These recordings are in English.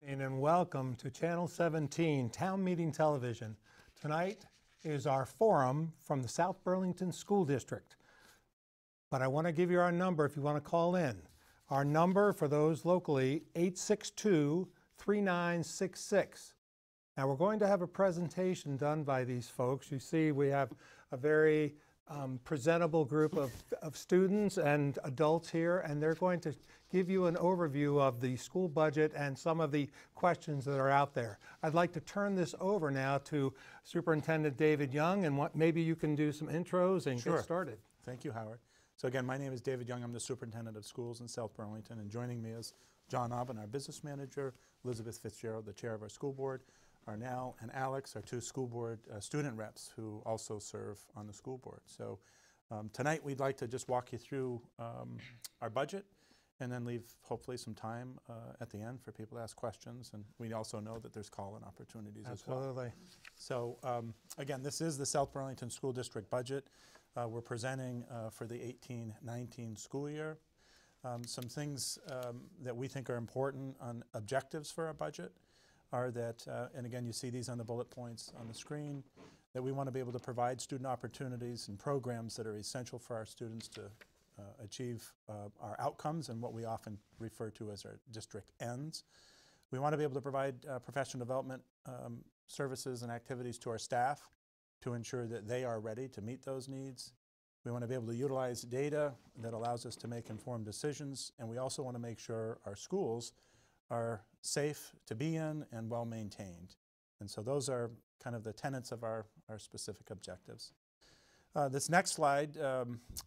And welcome to Channel 17, Town Meeting Television. Tonight is our forum from the South Burlington School District. But I want to give you our number if you want to call in. Our number for those locally, 862-3966. Now we're going to have a presentation done by these folks. You see we have a very presentable group of students and adults here, and they're going to give you an overview of the school budget and some of the questions that are out there. I'd like to turn this over now to Superintendent David Young, and maybe you can do some intros and get started. Thank you, Howard. So again, my name is David Young. I'm the Superintendent of Schools in South Burlington, and joining me is John Aubin, our Business Manager, Elizabeth Fitzgerald, the Chair of our School Board, Arnell and Alex, our two school board student reps who also serve on the school board. So tonight we'd like to just walk you through our budget and then leave hopefully some time at the end for people to ask questions. And we also know that there's call-in opportunities as well. Absolutely. So again, this is the South Burlington School District budget. We're presenting for the 18-19 school year. Some things that we think are important on objectives for our budget are that, and again, you see these on the bullet points on the screen, that we want to be able to provide student opportunities and programs that are essential for our students to achieve our outcomes and what we often refer to as our district ends. We want to be able to provide professional development services and activities to our staff to ensure that they are ready to meet those needs. We want to be able to utilize data that allows us to make informed decisions, and we also want to make sure our schools are safe to be in and well maintained. And so those are kind of the tenets of our specific objectives. This next slide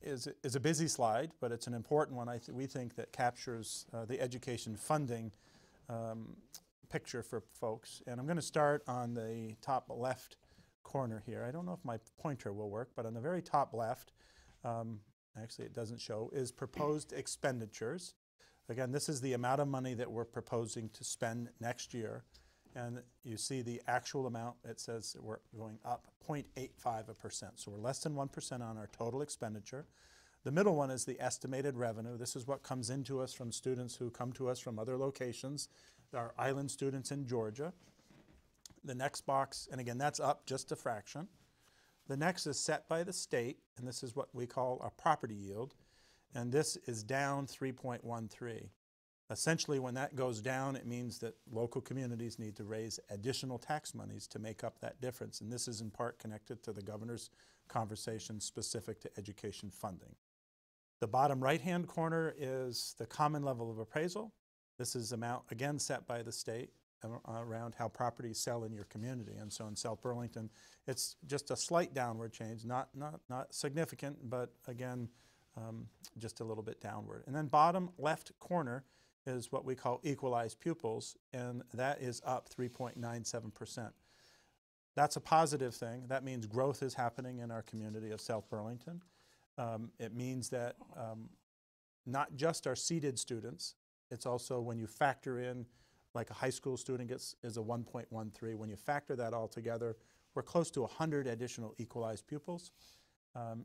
is a busy slide, but it's an important one. We think that captures the education funding picture for folks. And I'm going to start on the top left corner here. I don't know if my pointer will work, but on the very top left, actually it doesn't show, is proposed expenditures. Again, this is the amount of money that we're proposing to spend next year. And you see the actual amount, it says that we're going up 0.85%. So we're less than 1% on our total expenditure. The middle one is the estimated revenue. This is what comes into us from students who come to us from other locations. Our island students in Georgia. The next box, and again, that's up just a fraction. The next is set by the state, and this is what we call our property yield. And this is down 3.13. Essentially, when that goes down, it means that local communities need to raise additional tax monies to make up that difference. And this is in part connected to the governor's conversation specific to education funding. The bottom right-hand corner is the common level of appraisal. This is amount, again, set by the state around how properties sell in your community. And so in South Burlington, it's just a slight downward change, not significant, but again, just a little bit downward. And then bottom left corner is what we call equalized pupils, and that is up 3.97%. That's a positive thing. That means growth is happening in our community of South Burlington. It means that not just our seated students, it's also when you factor in, like a high school student is a 1.13. When you factor that all together, we're close to 100 additional equalized pupils,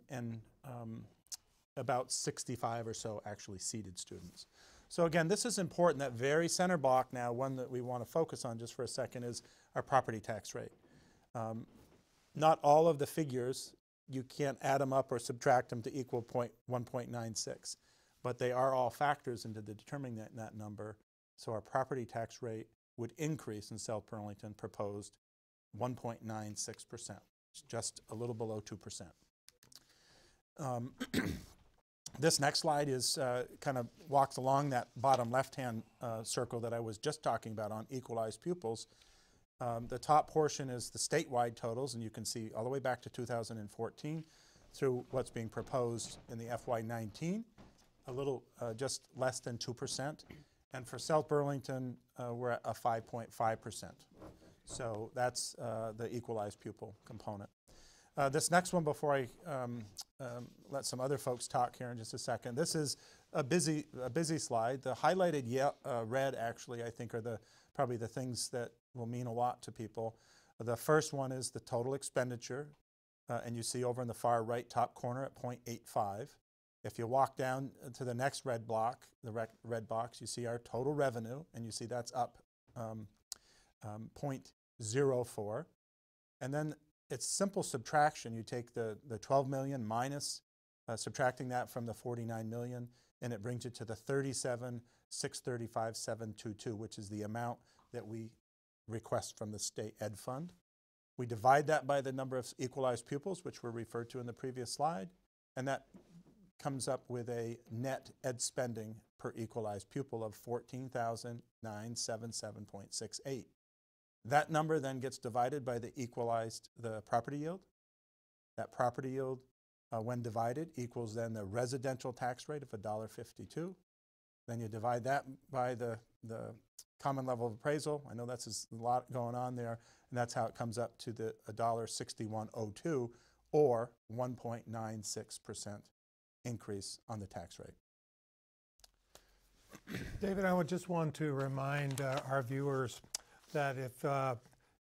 and about 65 or so actually seated students. So again, this is important. That very center block now, one that we want to focus on just for a second, is our property tax rate. Not all of the figures, you can't add them up or subtract them to equal 1.96, but they are all factors into determining that number. So our property tax rate would increase in South Burlington, proposed 1.96%, just a little below 2%. This next slide is kind of walks along that bottom left-hand circle that I was just talking about on equalized pupils. The top portion is the statewide totals, and you can see all the way back to 2014 through what's being proposed in the FY19, a little just less than 2%. And for South Burlington, we're at a 5.5%. So that's the equalized pupil component. This next one, before I let some other folks talk here in just a second, this is a busy slide. The highlighted red, actually, I think are probably the things that will mean a lot to people. The first one is the total expenditure, and you see over in the far right top corner at 0.85. If you walk down to the next red block, the red box, you see our total revenue, and you see that's up 0.04. And then it's simple subtraction. You take the 12 million minus, subtracting that from the 49 million, and it brings you to the 37,635,722, which is the amount that we request from the state ed fund. We divide that by the number of equalized pupils, which were referred to in the previous slide, and that comes up with a net ed spending per equalized pupil of 14,977.68. That number then gets divided by the property yield. That property yield, when divided, equals then the residential tax rate of $1.52. Then you divide that by the common level of appraisal. I know that's a lot going on there, and that's how it comes up to the $1.6102, or 1.96% increase on the tax rate. David, I would just want to remind our viewers that if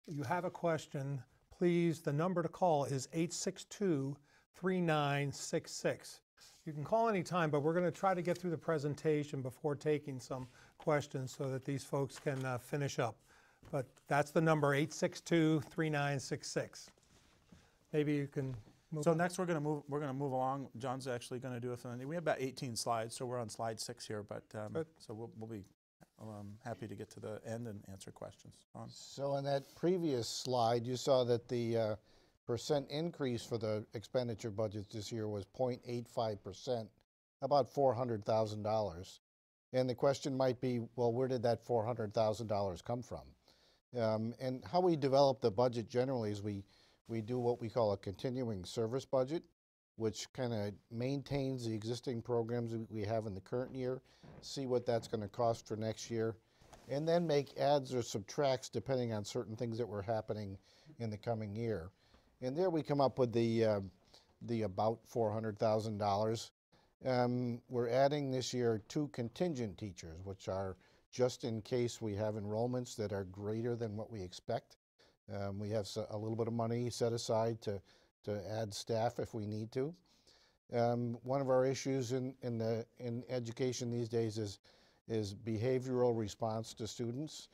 you have a question, please, the number to call is 862-3966. You can call anytime, but we're going to try to get through the presentation before taking some questions so that these folks can finish up. But that's the number, 862-3966. Maybe you can move So on. next we're going to move along. John's actually going to do it. We have about 18 slides, so we're on slide 6 here. But so we'll be happy to get to the end and answer questions. So in that previous slide, you saw that the percent increase for the expenditure budget this year was 0.85%, about $400,000. And the question might be, well, where did that $400,000 come from? And how we develop the budget generally is we do what we call a continuing service budget, which kind of maintains the existing programs we have in the current year, see what that's going to cost for next year, and then make adds or subtracts depending on certain things that were happening in the coming year. And there we come up with the about $400,000. We're adding this year 2 contingent teachers, which are just in case we have enrollments that are greater than what we expect. We have a little bit of money set aside to add staff if we need to. One of our issues in education these days is behavioral response to students,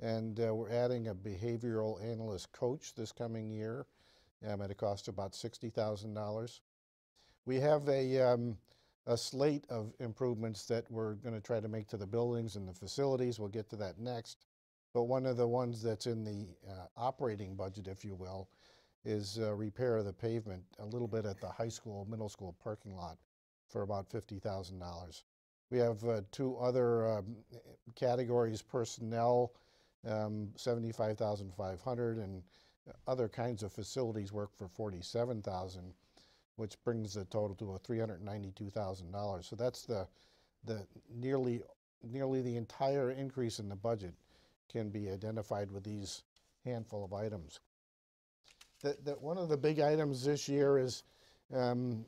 and we're adding a behavioral analyst coach this coming year at a cost of about $60,000. We have a slate of improvements that we're going to try to make to the buildings and the facilities. We'll get to that next. But one of the ones that's in the operating budget, if you will, is repair of the pavement a little bit at the high school, middle school parking lot for about $50,000. We have 2 other categories: personnel, $75,500, and other kinds of facilities work for $47,000, which brings the total to $392,000. So that's the nearly the entire increase in the budget can be identified with these handful of items. One of the big items this year is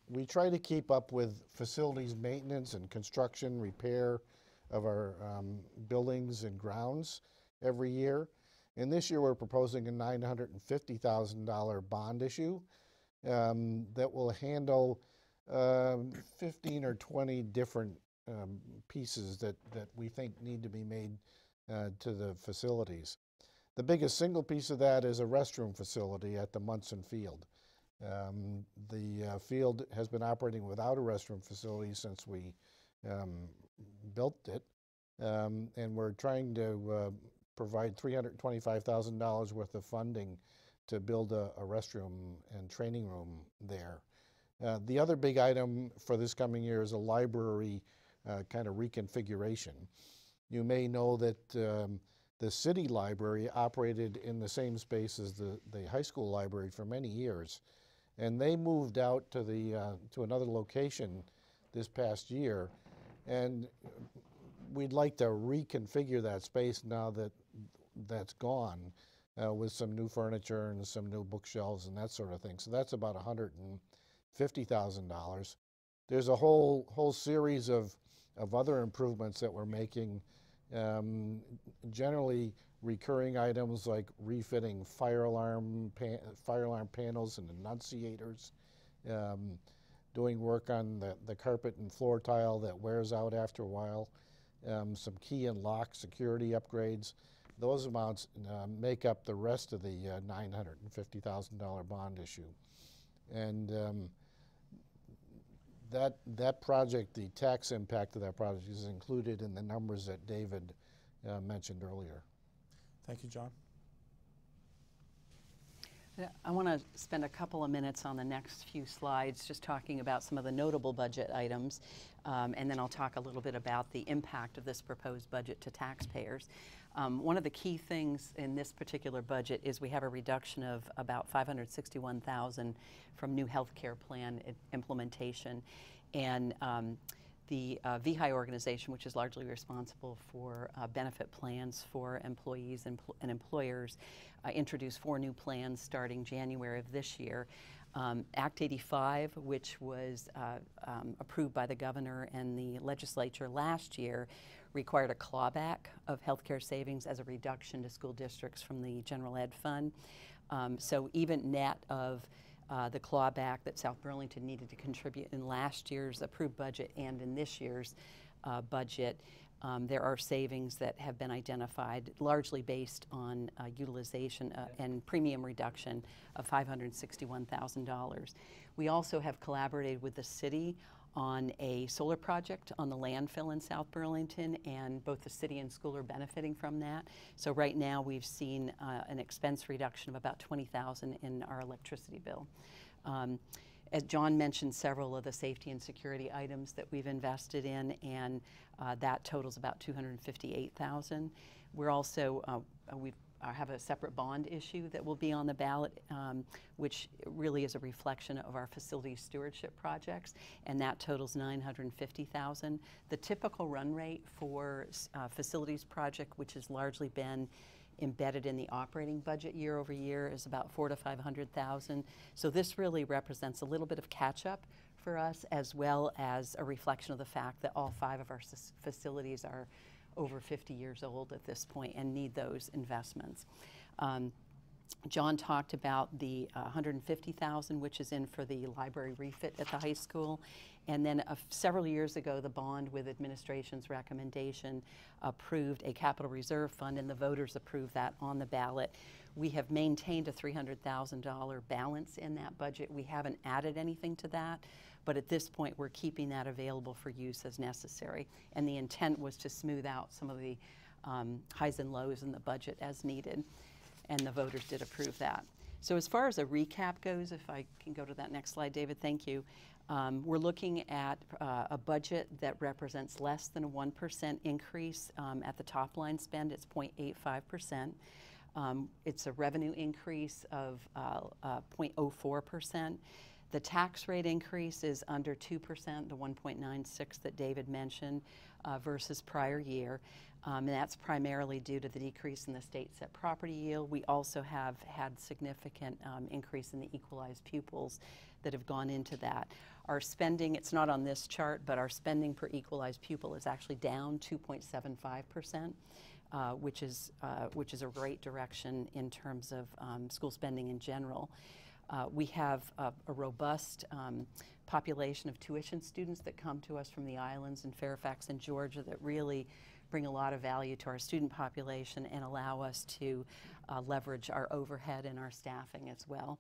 we try to keep up with facilities maintenance and construction repair of our buildings and grounds every year. And this year we're proposing a $950,000 bond issue that will handle 15 or 20 different pieces that we think need to be made to the facilities. The biggest single piece of that is a restroom facility at the Munson Field. The field has been operating without a restroom facility since we built it, and we're trying to provide $325,000 worth of funding to build a restroom and training room there. The other big item for this coming year is a library kind of reconfiguration. You may know that the city library operated in the same space as the high school library for many years, and they moved out to another location this past year, and we'd like to reconfigure that space now that that's gone, with some new furniture and some new bookshelves and that sort of thing. So that's about $150,000. There's a whole series of other improvements that we're making, generally recurring items like refitting fire alarm panels and enunciators, doing work on the carpet and floor tile that wears out after a while, some key and lock security upgrades. those amounts make up the rest of the $950,000 bond issue. And that project, the tax impact of that project is included in the numbers that David mentioned earlier. Thank you, John. I want to spend a couple of minutes on the next few slides just talking about some of the notable budget items, and then I'll talk a little bit about the impact of this proposed budget to taxpayers. One of the key things in this particular budget is we have a reduction of about $561,000 from new health care plan implementation, and the VHI organization, which is largely responsible for benefit plans for employees and employers, introduced 4 new plans starting January of this year. Act 85, which was approved by the governor and the legislature last year, required a clawback of healthcare savings as a reduction to school districts from the general ed fund. So even net of the clawback that South Burlington needed to contribute in last year's approved budget and in this year's budget, there are savings that have been identified, largely based on utilization and premium reduction of $561,000. We also have collaborated with the city on a solar project on the landfill in South Burlington, and both the city and school are benefiting from that. So right now we've seen an expense reduction of about $20,000 in our electricity bill. As John mentioned, several of the safety and security items that we've invested in, and that totals about $258,000. We're also, we have a separate bond issue that will be on the ballot, which really is a reflection of our facility stewardship projects, and that totals $950,000. The typical run rate for facilities project, which has largely been embedded in the operating budget year over year, is about $400,000 to $500,000. So this really represents a little bit of catch-up for us, as well as a reflection of the fact that all 5 of our facilities are over 50 years old at this point and need those investments. John talked about the $150,000, which is in for the library refit at the high school. And then several years ago, the bond, with administration's recommendation, approved a capital reserve fund, and the voters approved that on the ballot. We have maintained a $300,000 balance in that budget. We haven't added anything to that, but at this point we're keeping that available for use as necessary. And the intent was to smooth out some of the highs and lows in the budget as needed, and the voters did approve that. So as far as a recap goes, if I can go to that next slide, David, thank you. We're looking at a budget that represents less than a 1% increase at the top line spend. It's 0.85%. It's a revenue increase of 0.04%. The tax rate increase is under 2%, the 1.96 that David mentioned, versus prior year. And that's primarily due to the decrease in the state set property yield. We also have had significant increase in the equalized pupils that have gone into that. Our spending, it's not on this chart, but our spending per equalized pupil is actually down 2.75%. Which is a great direction in terms of school spending in general. We have a robust population of tuition students that come to us from the islands in Fairfax and Georgia that really bring a lot of value to our student population and allow us to leverage our overhead and our staffing as well.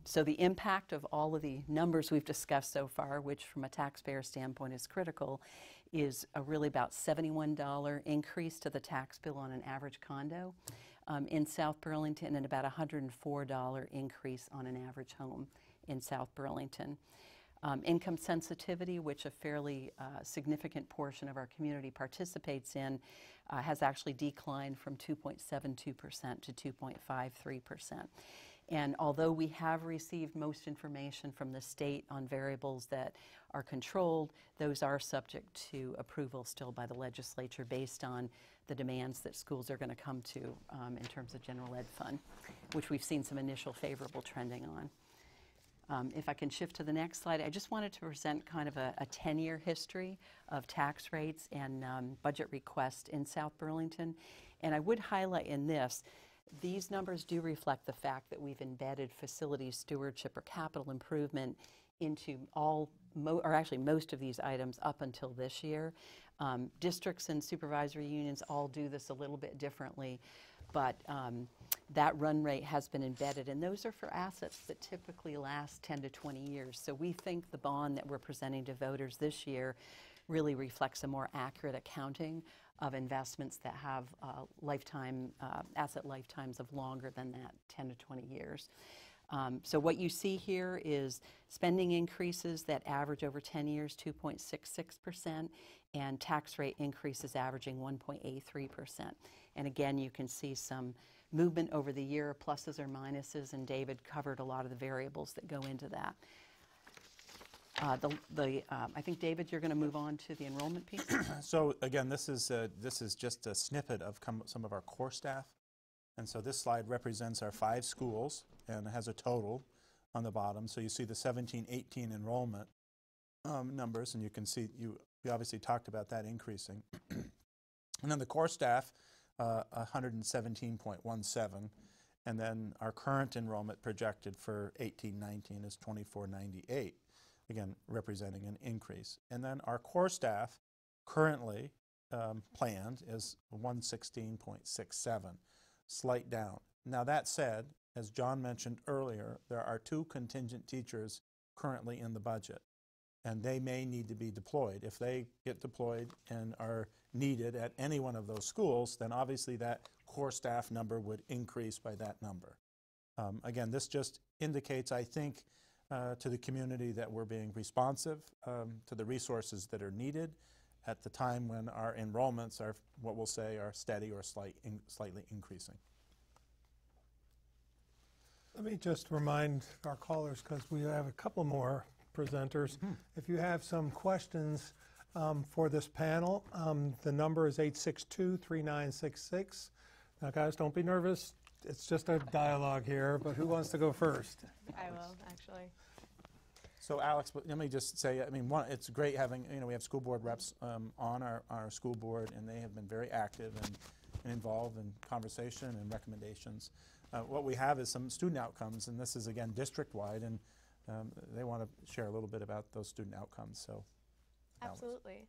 So the impact of all of the numbers we've discussed so far, which from a taxpayer standpoint is critical, is a really about $71 increase to the tax bill on an average condo in South Burlington, and about $104 increase on an average home in South Burlington. Income sensitivity, which a fairly significant portion of our community participates in, has actually declined from 2.72% to 2.53%. And although we have received most information from the state on variables that are controlled, those are subject to approval still by the legislature based on the demands that schools are going to come to in terms of general ed fund, which we've seen some initial favorable trending on. If I can shift to the next slide, I just wanted to present kind of a 10-year history of tax rates and budget requests in South Burlington. And I would highlight in this, these numbers do reflect the fact that we've embedded facility stewardship or capital improvement into all, or actually most of these items up until this year. Districts and supervisory unions all do this a little bit differently, but that run rate has been embedded, and those are for assets that typically last 10 to 20 years. So we think the bond that we're presenting to voters this year really reflects a more accurate accounting of investments that have asset lifetimes of longer than that, 10 to 20 years. So what you see here is spending increases that average over 10 years, 2.66%, and tax rate increases averaging 1.83%. And again, you can see some movement over the year, pluses or minuses, and David covered a lot of the variables that go into that. I think, David, you're going to move on to the enrollment piece. So again, this is just a snippet of some of our core staff. And so this slide represents our 5 schools and has a total on the bottom. So you see the 17-18 enrollment numbers, and you can see, we obviously talked about that increasing. And then the core staff, 117.17, and then our current enrollment projected for 18-19 is 2498, again representing an increase. And then our core staff currently planned is 116.67, slight down. Now that said, as John mentioned earlier, there are 2 contingent teachers currently in the budget, and they may need to be deployed. If they get deployed and are needed at any one of those schools, then obviously that core staff number would increase by that number. Again, this just indicates, I think, to the community that we're being responsive to the resources that are needed at the time when our enrollments are, what we'll say, are steady or slightly increasing. Let me just remind our callers, because we have a couple more presenters. If you have some questions for this panel, the number is 862-3966. Now, guys, don't be nervous. It's just a dialogue here, but who wants to go first? I will, actually. So Alex, let me just say, I mean, it's great having, we have school board reps on our school board, and they have been very active and involved in conversation and recommendations. What we have is some student outcomes, and this is, again, district-wide, and they want to share a little bit about those student outcomes. So, Alex. Absolutely.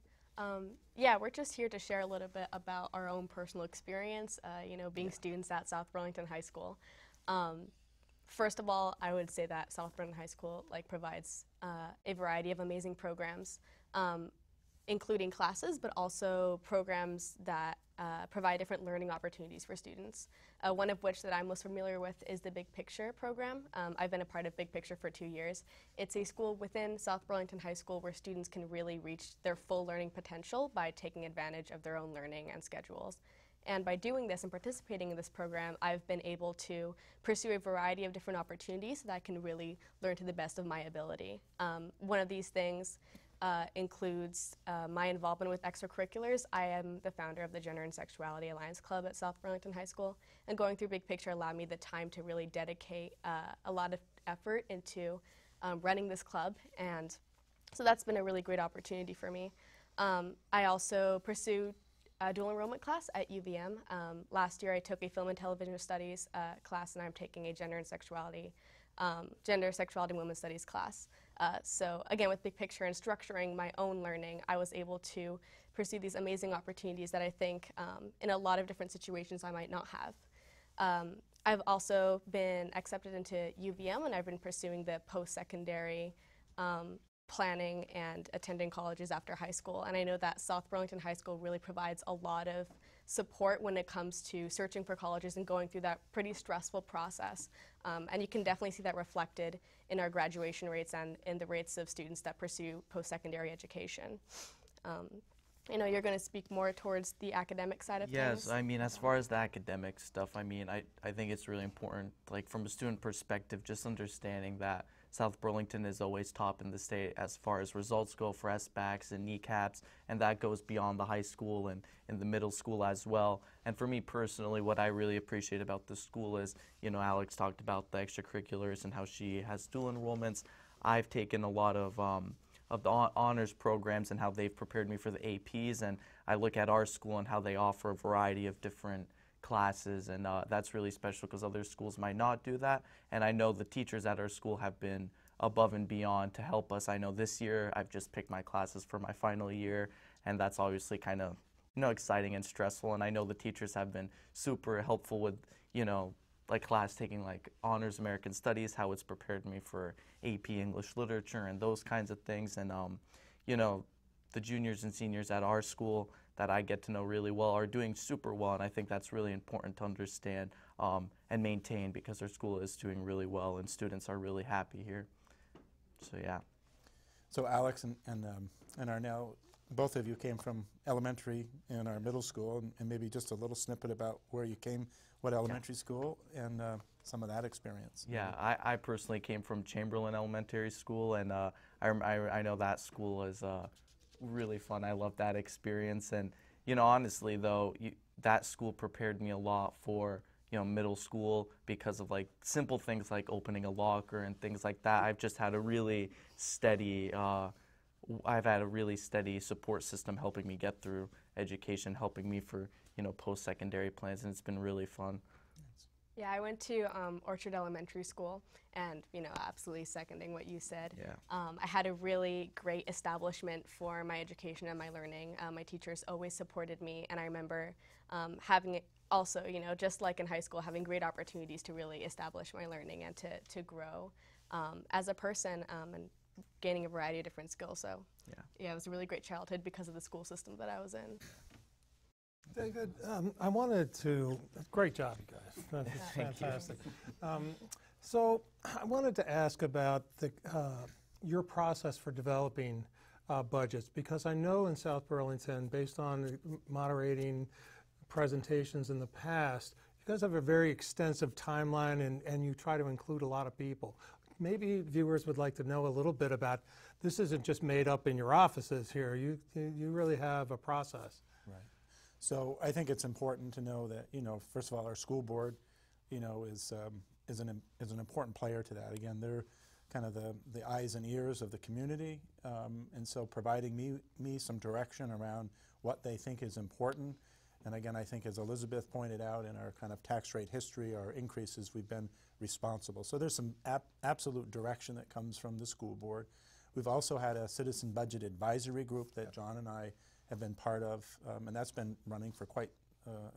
Yeah, we're just here to share a little bit about our own personal experience, being students at South Burlington High School. First of all, I would say that South Burlington High School provides a variety of amazing programs, including classes, but also programs that provide different learning opportunities for students. One of which that I'm most familiar with is the Big Picture program. I've been a part of Big Picture for 2 years. It's a school within South Burlington High School where students can really reach their full learning potential by taking advantage of their own learning and schedules. And by doing this and participating in this program, I've been able to pursue a variety of different opportunities so that I can really learn to the best of my ability. One of these things includes my involvement with extracurriculars. I am the founder of the Gender and Sexuality Alliance Club at South Burlington High School, and going through Big Picture allowed me the time to really dedicate a lot of effort into running this club, and so that's been a really great opportunity for me. I also pursued a dual enrollment class at UVM. Last year I took a film and television studies class, and I'm taking a gender, sexuality, and women's studies class. So again, with Big Picture and structuring my own learning, I was able to pursue these amazing opportunities that I think in a lot of different situations I might not have. I've also been accepted into UVM, and I've been pursuing the post-secondary planning and attending colleges after high school. And I know that South Burlington High School really provides a lot of support when it comes to searching for colleges and going through that pretty stressful process. And you can definitely see that reflected in our graduation rates and in the rates of students that pursue post-secondary education. You're going to speak more towards the academic side of things. Yes, I mean, as far as the academic stuff, I mean, I think it's really important, from a student perspective, just understanding that South Burlington is always top in the state as far as results go for SBACs and kneecaps, and that goes beyond the high school and in the middle school as well. And for me personally, what I really appreciate about this school is, Alex talked about the extracurriculars and how she has dual enrollments. I've taken a lot of the honors programs and how they've prepared me for the APs, and I look at our school and how they offer a variety of different classes, and that's really special because other schools might not do that. And I know the teachers at our school have been above and beyond to help us. I know this year I've just picked my classes for my final year, and that's obviously kind of, exciting and stressful. And I know the teachers have been super helpful with, like class taking like honors American studies, how it's prepared me for AP English literature and those kinds of things. And, the juniors and seniors at our school that I get to know really well are doing super well, and I think that's really important to understand and maintain, because our school is doing really well and students are really happy here. So yeah. So Alex and Arnell, both of you came from elementary and our middle school, and maybe just a little snippet about where you came, what elementary school, and some of that experience. Yeah, I personally came from Chamberlain Elementary School, and I know that school is really fun. I love that experience, and honestly though, that school prepared me a lot for middle school, because of like simple things like opening a locker and things like that. I've just had a really steady support system helping me get through education, helping me for post-secondary plans, and it's been really fun. Yeah, I went to Orchard Elementary School, and absolutely seconding what you said. Yeah. I had a really great establishment for my education and my learning. My teachers always supported me, and I remember having it also, just like in high school, having great opportunities to really establish my learning and to grow as a person and gaining a variety of different skills. So yeah, it was a really great childhood because of the school system that I was in. David, I wanted to, great job, you guys. That's fantastic. So I wanted to ask about your process for developing budgets, because I know in South Burlington, based on moderating presentations in the past, you guys have a very extensive timeline, and you try to include a lot of people. Maybe viewers would like to know a little bit about, this isn't just made up in your offices here. You really have a process. Right. So I think it's important to know that, first of all, our school board, is an important player to that. Again, they're kind of the eyes and ears of the community, and so providing me some direction around what they think is important. And again, I think as Elizabeth pointed out in our kind of tax rate history, our increases, we've been responsible. So there's some absolute direction that comes from the school board. We've also had a citizen budget advisory group that John and I have been part of, and that's been running for quite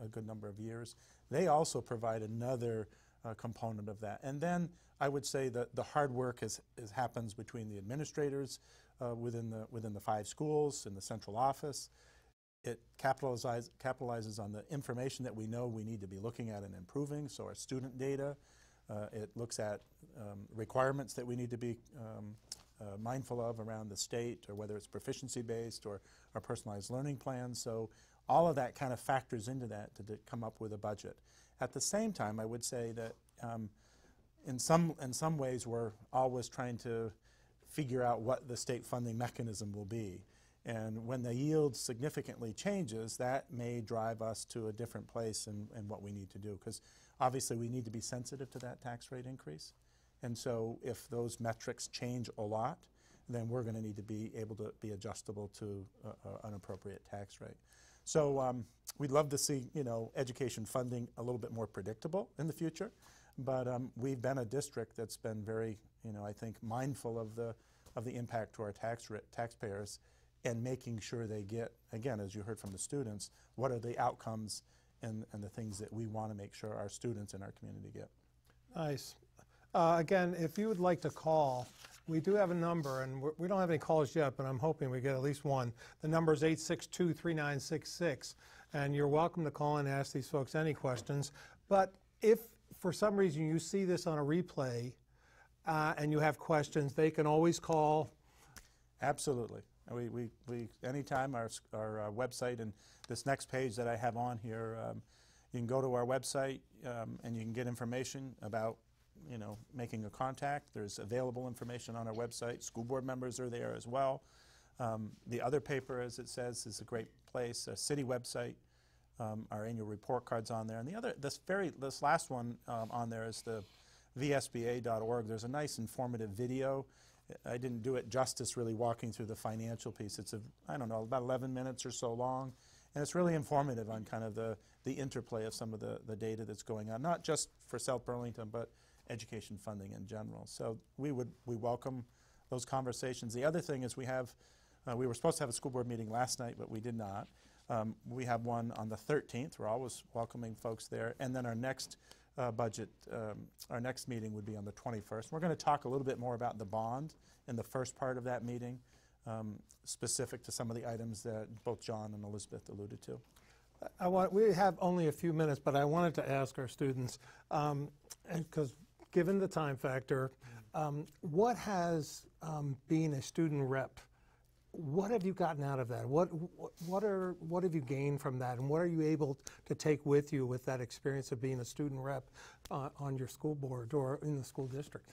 a good number of years. They also provide another component of that. And then I would say that the hard work happens between the administrators within the 5 schools in the central office. It capitalizes on the information that we know we need to be looking at and improving, so our student data. It looks at requirements that we need to be mindful of around the state, or whether it's proficiency-based or our personalized learning plans. So all of that kind of factors into that to come up with a budget. At the same time, I would say that in some ways we're always trying to figure out what the state funding mechanism will be. And when the yield significantly changes, that may drive us to a different place in what we need to do, because obviously we need to be sensitive to that tax rate increase. And so if those metrics change a lot, then we're going to need to be able to be adjustable to an appropriate tax rate. So we'd love to see, education funding a little bit more predictable in the future, but we've been a district that's been very, I think, mindful of the impact to our taxpayers, and making sure they get, again, as you heard from the students, what are the outcomes and the things that we want to make sure our students in our community get. Nice. Again, if you would like to call, we do have a number, and we don't have any calls yet, but I'm hoping we get at least one. The number is 862-3966, and you're welcome to call and ask these folks any questions. But if for some reason you see this on a replay and you have questions, they can always call. Absolutely. We anytime our website, and this next page that I have on here, you can go to our website and you can get information about making a contact. There's available information on our website. School board members are there as well. The other paper, as it says, is a great place. A city website, our annual report card's on there, and this last one on there is the vsba.org. There's a nice informative video. I didn't do it justice really walking through the financial piece. It's about 11 minutes or so long, and it's really informative on kind of the interplay of some of the data that's going on, not just for South Burlington, but education funding in general. So we welcome those conversations. The other thing is we were supposed to have a school board meeting last night, but we did not. We have one on the 13th. We're always welcoming folks there. And then our next our next meeting would be on the 21st. We're going to talk a little bit more about the bond in the first part of that meeting, specific to some of the items that both John and Elizabeth alluded to. We have only a few minutes, but I wanted to ask our students, because given the time factor, what has being a student rep, what have you gotten out of that? What have you gained from that, and what are you able to take with you with that experience of being a student rep on your school board or in the school district?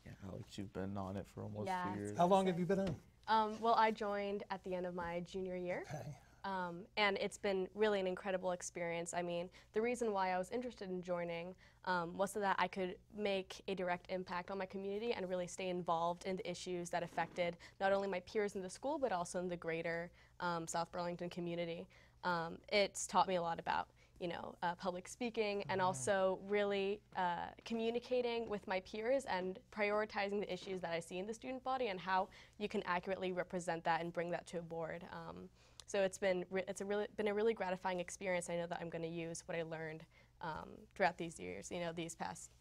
Yeah, Alex, you've been on it for almost Yeah, 2 years. How long have you been on? Well, I joined at the end of my junior year. Okay. And it's been really an incredible experience. I mean, the reason why I was interested in joining was so that I could make a direct impact on my community and really stay involved in the issues that affected not only my peers in the school, but also in the greater South Burlington community. It's taught me a lot about, public speaking and also really communicating with my peers and prioritizing the issues that I see in the student body and how you can accurately represent that and bring that to a board. So it's been a really gratifying experience. I know that I'm going to use what I learned throughout these years, these past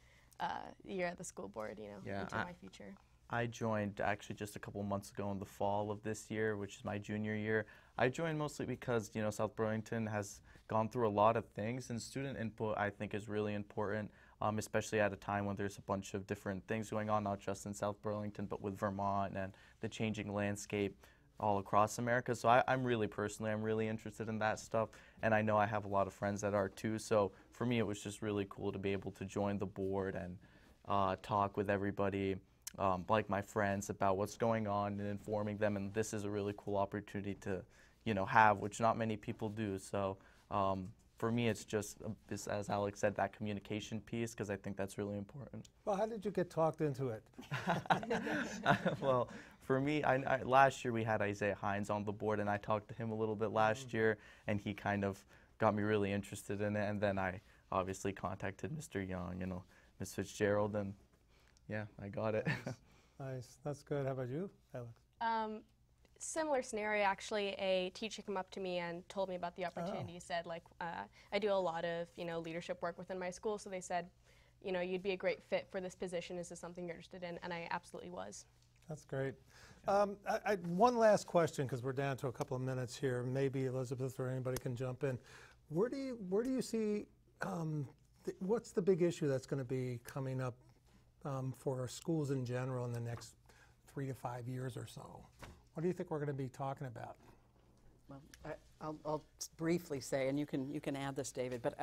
year at the school board, into my future. I joined actually just a couple months ago in the fall of this year, which is my junior year. I joined mostly because, South Burlington has gone through a lot of things, and student input, I think, is really important, especially at a time when there's a bunch of different things going on, not just in South Burlington, but with Vermont and the changing landscape all across America. So I'm really interested in that stuff, and I know I have a lot of friends that are too. So for me, it was just really cool to be able to join the board and talk with everybody, like my friends, about what's going on and informing them. And this is a really cool opportunity to, have, which not many people do. So for me, it's just, as Alex said, that communication piece, because I think that's really important. Well, how did you get talked into it? Well, for me, last year we had Isaiah Hines on the board, and I talked to him a little bit last year, and he kind of got me really interested in it. And then I obviously contacted Mr. Young, Ms. Fitzgerald, and yeah, I got it. Nice. That's good. How about you, Alex? Similar scenario, actually. A teacher came up to me and told me about the opportunity. He said, I do a lot of, leadership work within my school, so they said, you'd be a great fit for this position. Is this something you're interested in? And I absolutely was. That's great. One last question, because we're down to a couple of minutes here. Maybe Elizabeth or anybody can jump in. Where do you see, what's the big issue that's going to be coming up for our schools in general in the next 3 to 5 years or so? What do you think we're going to be talking about? Well, I'll briefly say, and you can add this, David, but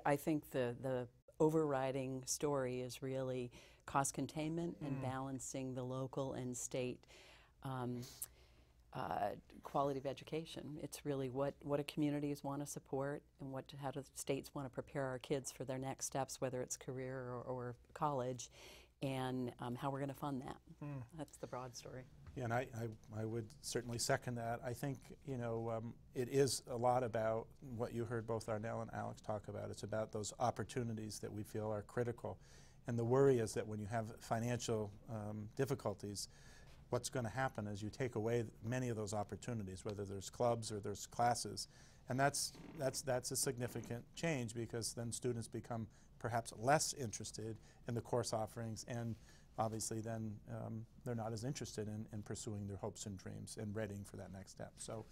I think the overriding story is really cost containment and balancing the local and state quality of education. It's really what do communities want to support, and how do states want to prepare our kids for their next steps, whether it's career or college, and how we're going to fund that. That's the broad story. Yeah, and I would certainly second that. I think, it is a lot about what you heard both Arnell and Alex talk about. It's about those opportunities that we feel are critical. And the worry is that when you have financial difficulties, what's going to happen is you take away many of those opportunities, whether there's clubs or there's classes. And that's a significant change, because then students become perhaps less interested in the course offerings, and obviously then they're not as interested in pursuing their hopes and dreams and readying for that next step. So,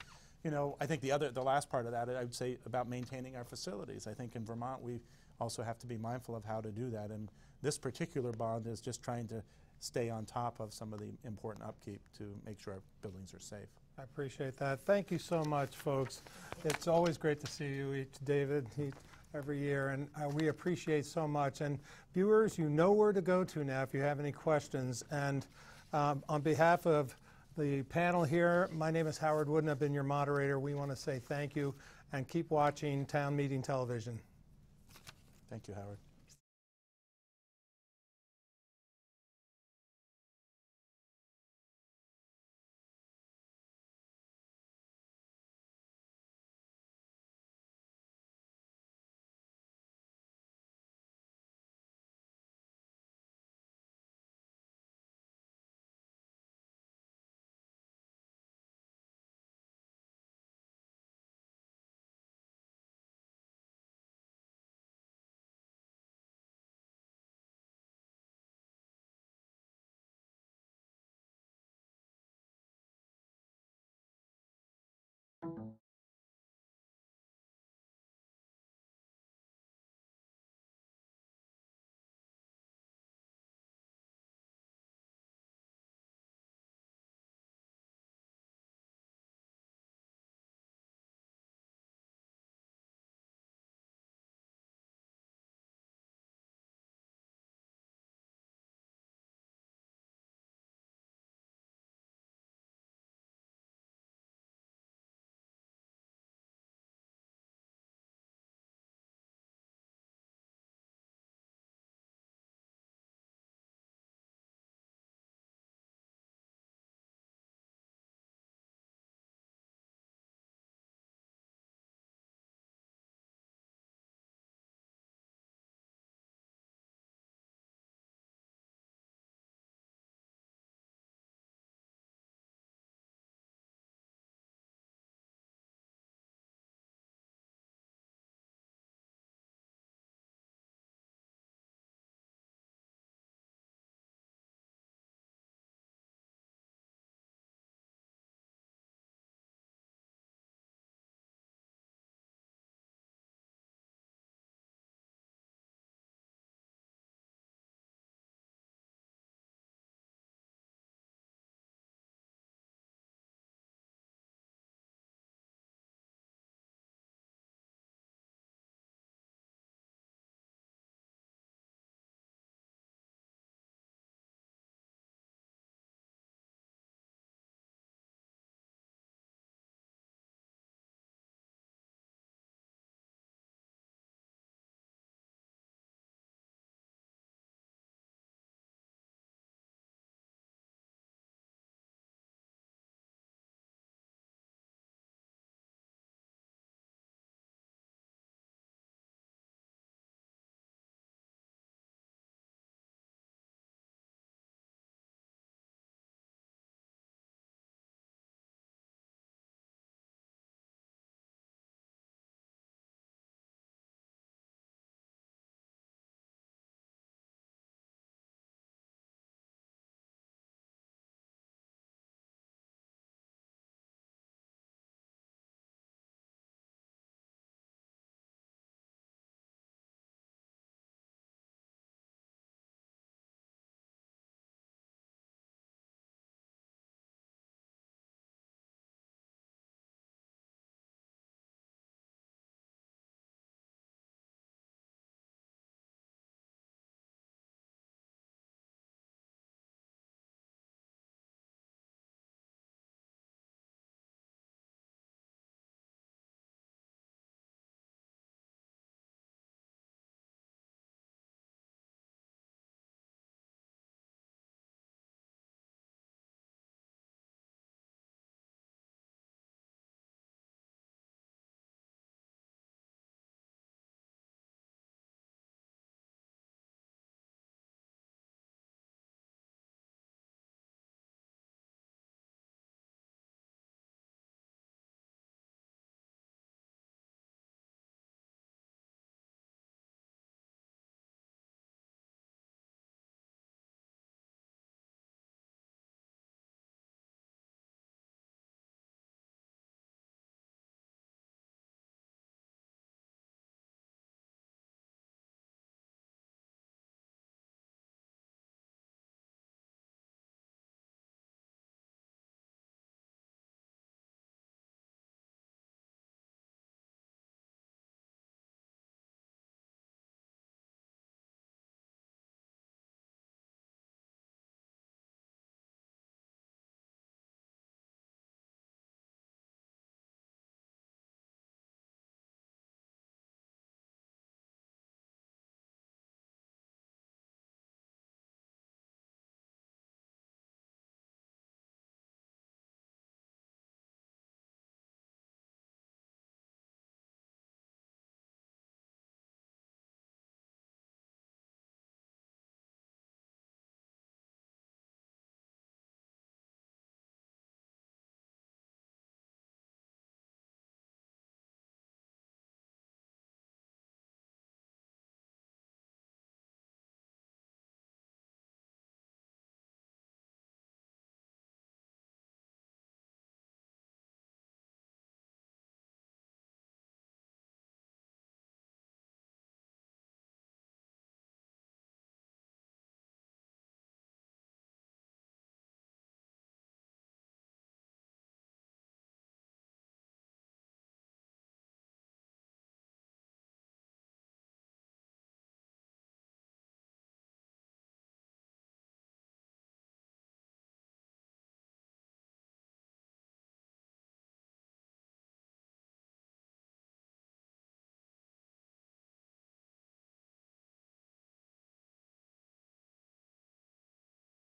I think the last part of that, I would say about maintaining our facilities. I think in Vermont we also have to be mindful of how to do that, and this particular bond is just trying to stay on top of some of the important upkeep to make sure our buildings are safe. I appreciate that. Thank you so much, folks. It's always great to see you, David, every year, and we appreciate so much. And viewers, you know where to go to now if you have any questions. And on behalf of the panel here, my name is Howard Wooden. I've been your moderator. We want to say thank you, and keep watching Town Meeting Television. Thank you, Howard.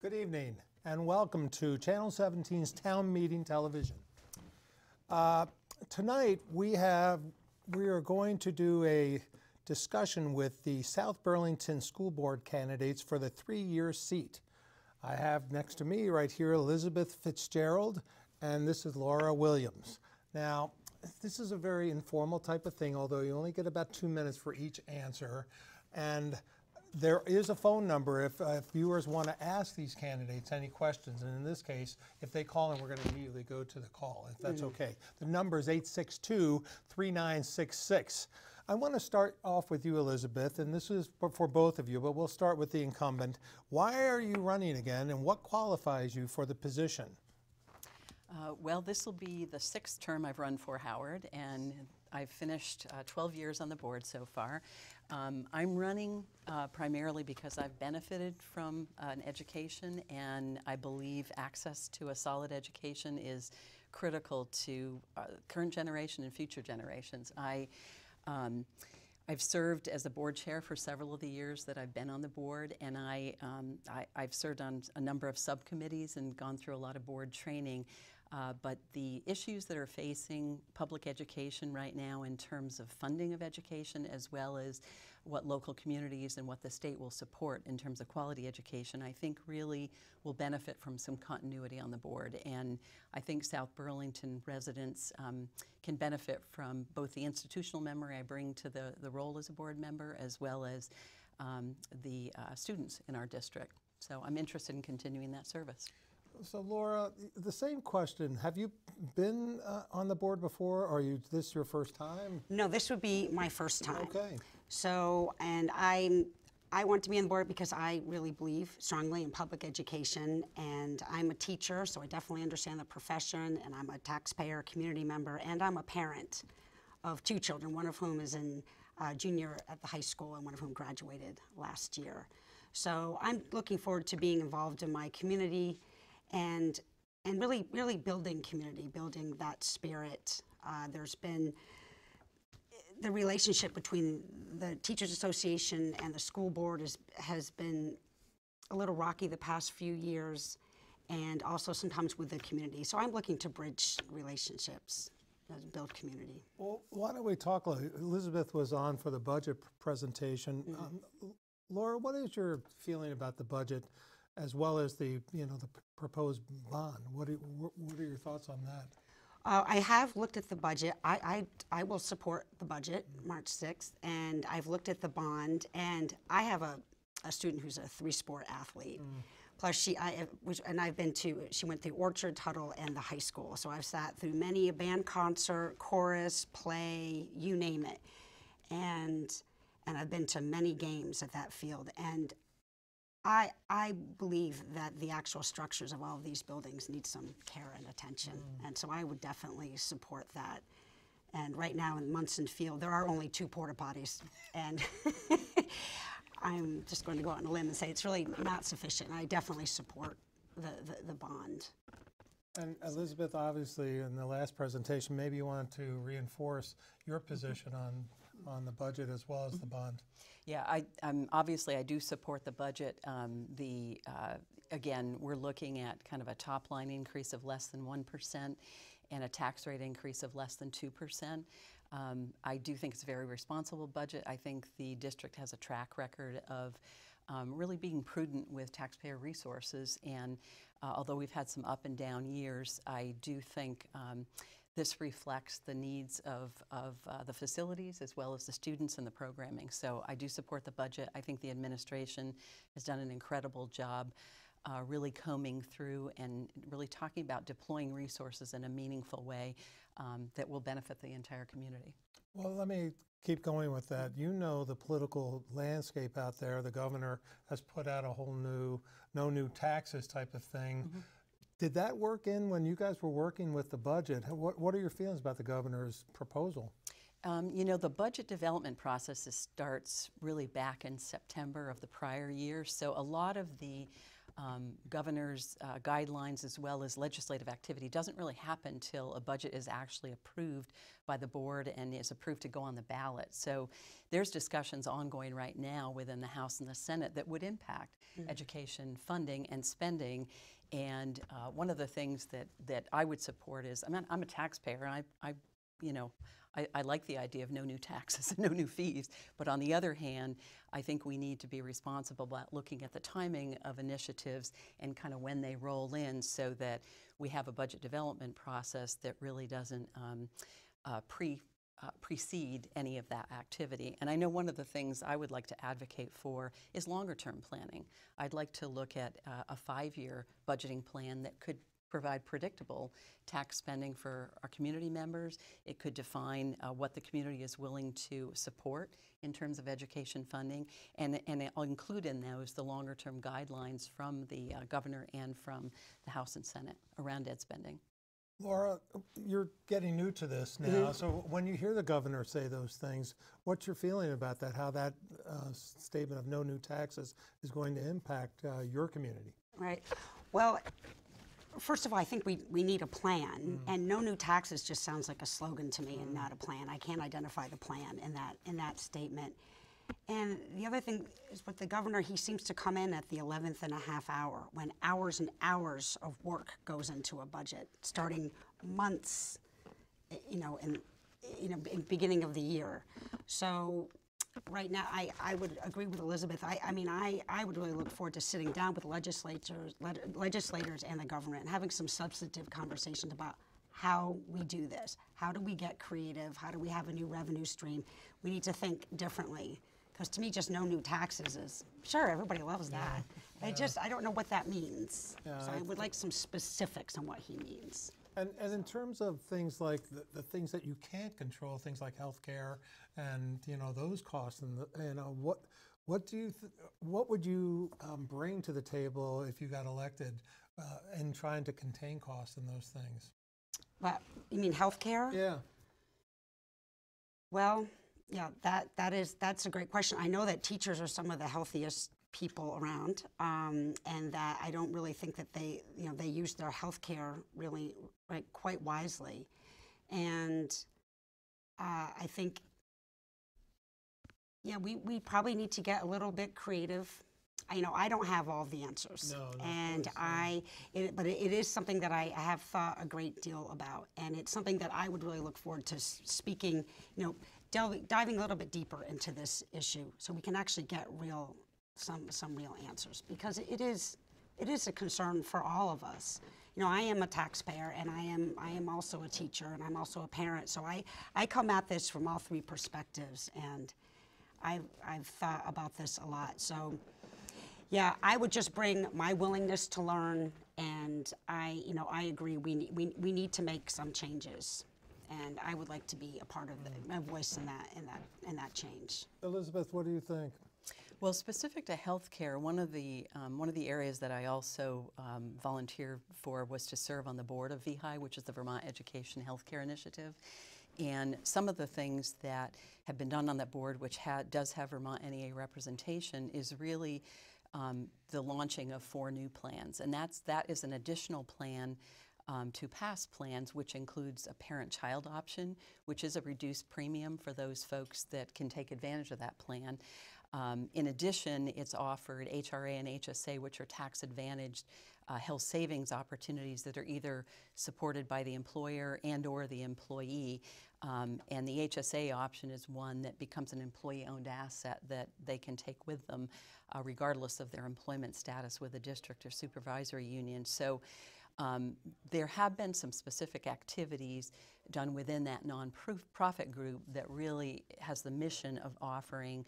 Good evening and welcome to Channel 17's Town Meeting Television. Tonight we are going to do a discussion with the South Burlington School Board candidates for the 3-year seat. I have next to me right here Elizabeth Fitzgerald, and this is Laura Williams. Now, this is a very informal type of thing, although you only get about 2 minutes for each answer. And there is a phone number if viewers want to ask these candidates any questions. And in this case, if they call in, we're going to immediately go to the call, if that's okay. The number is 862-3966. I want to start off with you, Elizabeth, and this is for both of you, but we'll start with the incumbent. Why are you running again, and what qualifies you for the position? Well, this will be the 6th term I've run for Howard, and I've finished 12 years on the board so far. I'm running primarily because I've benefited from an education, and I believe access to a solid education is critical to current generation and future generations. I've served as the board chair for several of the years that I've been on the board, and I've served on a number of subcommittees and gone through a lot of board training. But the issues that are facing public education right now in terms of funding of education, as well as what local communities and what the state will support in terms of quality education, I think really will benefit from some continuity on the board. And I think South Burlington residents can benefit from both the institutional memory I bring to the role as a board member, as well as the students in our district. So I'm interested in continuing that service. So Laura, the same question. Have you been on the board before, or is this your first time? No, this would be my first time. Okay. So, and I want to be on the board because I really believe strongly in public education, and I'm a teacher, so I definitely understand the profession, and I'm a taxpayer, community member, and I'm a parent of 2 children, one of whom is in junior at the high school and one of whom graduated last year. So I'm looking forward to being involved in my community and really building community, building that spirit. There's been the relationship between the Teachers Association and the school board has been a little rocky the past few years, and also sometimes with the community. So I'm looking to bridge relationships, build community. Well, why don't we talk? Elizabeth was on for the budget presentation. Laura, what is your feeling about the budget, as well as the the proposed bond? What are your thoughts on that? I have looked at the budget. I will support the budget March 6th, and I've looked at the bond, and I have a student who's a 3-sport athlete. Plus she went through Orchard, Tuttle, and the high school. So I've sat through many a band concert, chorus, play, you name it. And I've been to many games at that field. And I believe that the actual structures of all of these buildings need some care and attention, and so I would definitely support that. And right now in Munson Field, there are only 2 porta potties, and I'm just going to go out on a limb and say it's really not sufficient. I definitely support the bond. And Elizabeth, obviously, in the last presentation, maybe you wanted to reinforce your position on the budget as well as the bond. Yeah, obviously I do support the budget. Again, we're looking at kind of a top line increase of less than 1% and a tax rate increase of less than 2%. I do think it's a very responsible budget. I think the district has a track record of really being prudent with taxpayer resources, and although we've had some up and down years, I do think this reflects the needs of the facilities as well as the students and the programming. So I do support the budget. I think the administration has done an incredible job really combing through and really talking about deploying resources in a meaningful way that will benefit the entire community. Well, let me keep going with that. You know the political landscape out there. The governor has put out a whole new, no new taxes type of thing. Did that work in when you guys were working with the budget? What are your feelings about the governor's proposal? The budget development process starts really back in September of the prior year, so a lot of the governor's guidelines as well as legislative activity doesn't really happen until a budget is actually approved by the board and is approved to go on the ballot. So there's discussions ongoing right now within the House and the Senate that would impact education funding and spending. And one of the things that I would support is, I'm a taxpayer, and I like the idea of no new taxes and no new fees, but on the other hand, I think we need to be responsible about looking at the timing of initiatives and kind of when they roll in so that we have a budget development process that really doesn't precede any of that activity. And I know one of the things I would like to advocate for is longer term planning. I'd like to look at a 5-year budgeting plan that could provide predictable tax spending for our community members. It could define what the community is willing to support in terms of education funding, and I'll include in those the longer term guidelines from the governor and from the House and Senate around ed spending. Laura, you're getting new to this now, so when you hear the governor say those things, what's your feeling about that, how that statement of no new taxes is going to impact your community? Right. Well, first of all, I think we need a plan, and no new taxes just sounds like a slogan to me and not a plan. I can't identify the plan in that statement. And the other thing is with the governor, he seems to come in at the 11th and a half hour when hours and hours of work goes into a budget, starting months, in beginning of the year. So right now, I would agree with Elizabeth. I would really look forward to sitting down with legislators and the government and having some substantive conversations about how we do this. How do we get creative? How do we have a new revenue stream? We need to think differently. Because to me, just no new taxes is, sure, everybody loves that. I don't know what that means. So I would like some specifics on what he means. And in terms of things like the things that you can't control, things like healthcare and those costs, and what would you bring to the table if you got elected in trying to contain costs in those things? What, you mean healthcare? Yeah. Well, yeah, that's a great question. I know that teachers are some of the healthiest people around, and that I don't really think that they use their health care really quite wisely. And I think, we probably need to get a little bit creative. I don't have all the answers, but it is something that I have thought a great deal about, and it's something that I would really look forward to speaking, diving a little bit deeper into this issue, so we can actually get some real answers, because it is a concern for all of us. I am a taxpayer, and I am also a teacher, and I'm also a parent, so I come at this from all three perspectives, and I've thought about this a lot. So yeah, I would just bring my willingness to learn, and I agree we need to make some changes, and I would like to be a part of my voice in that change. Elizabeth, what do you think? Well, specific to healthcare, one of the areas that I also volunteered for was to serve on the board of VHI, which is the Vermont Education Healthcare Initiative. And some of the things that have been done on that board, which does have Vermont NEA representation, is really the launching of 4 new plans. And that is an additional plan to past plans, which includes a parent-child option, which is a reduced premium for those folks that can take advantage of that plan. In addition, it's offered HRA and HSA, which are tax-advantaged health savings opportunities that are either supported by the employer and or the employee. And the HSA option is one that becomes an employee-owned asset that they can take with them regardless of their employment status with a district or supervisory union. So there have been some specific activities done within that nonprofit group that really has the mission of offering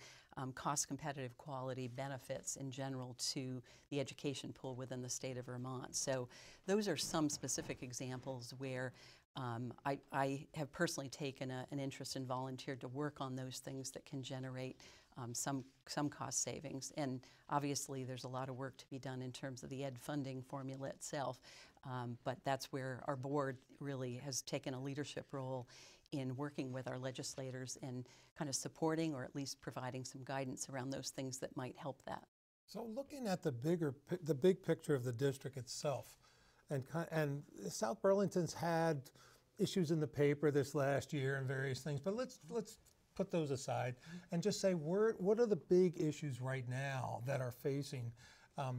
cost-competitive quality benefits in general to the education pool within the state of Vermont. So those are some specific examples where I have personally taken an interest and volunteered to work on those things that can generate some cost savings. And obviously there's a lot of work to be done in terms of the ed funding formula itself, but that's where our board really has taken a leadership role in working with our legislators and kind of supporting or at least providing some guidance around those things that might help that. So looking at the big picture of the district itself, and South Burlington's had issues in the paper this last year and various things, but let's put those aside and just say what are the big issues right now that are facing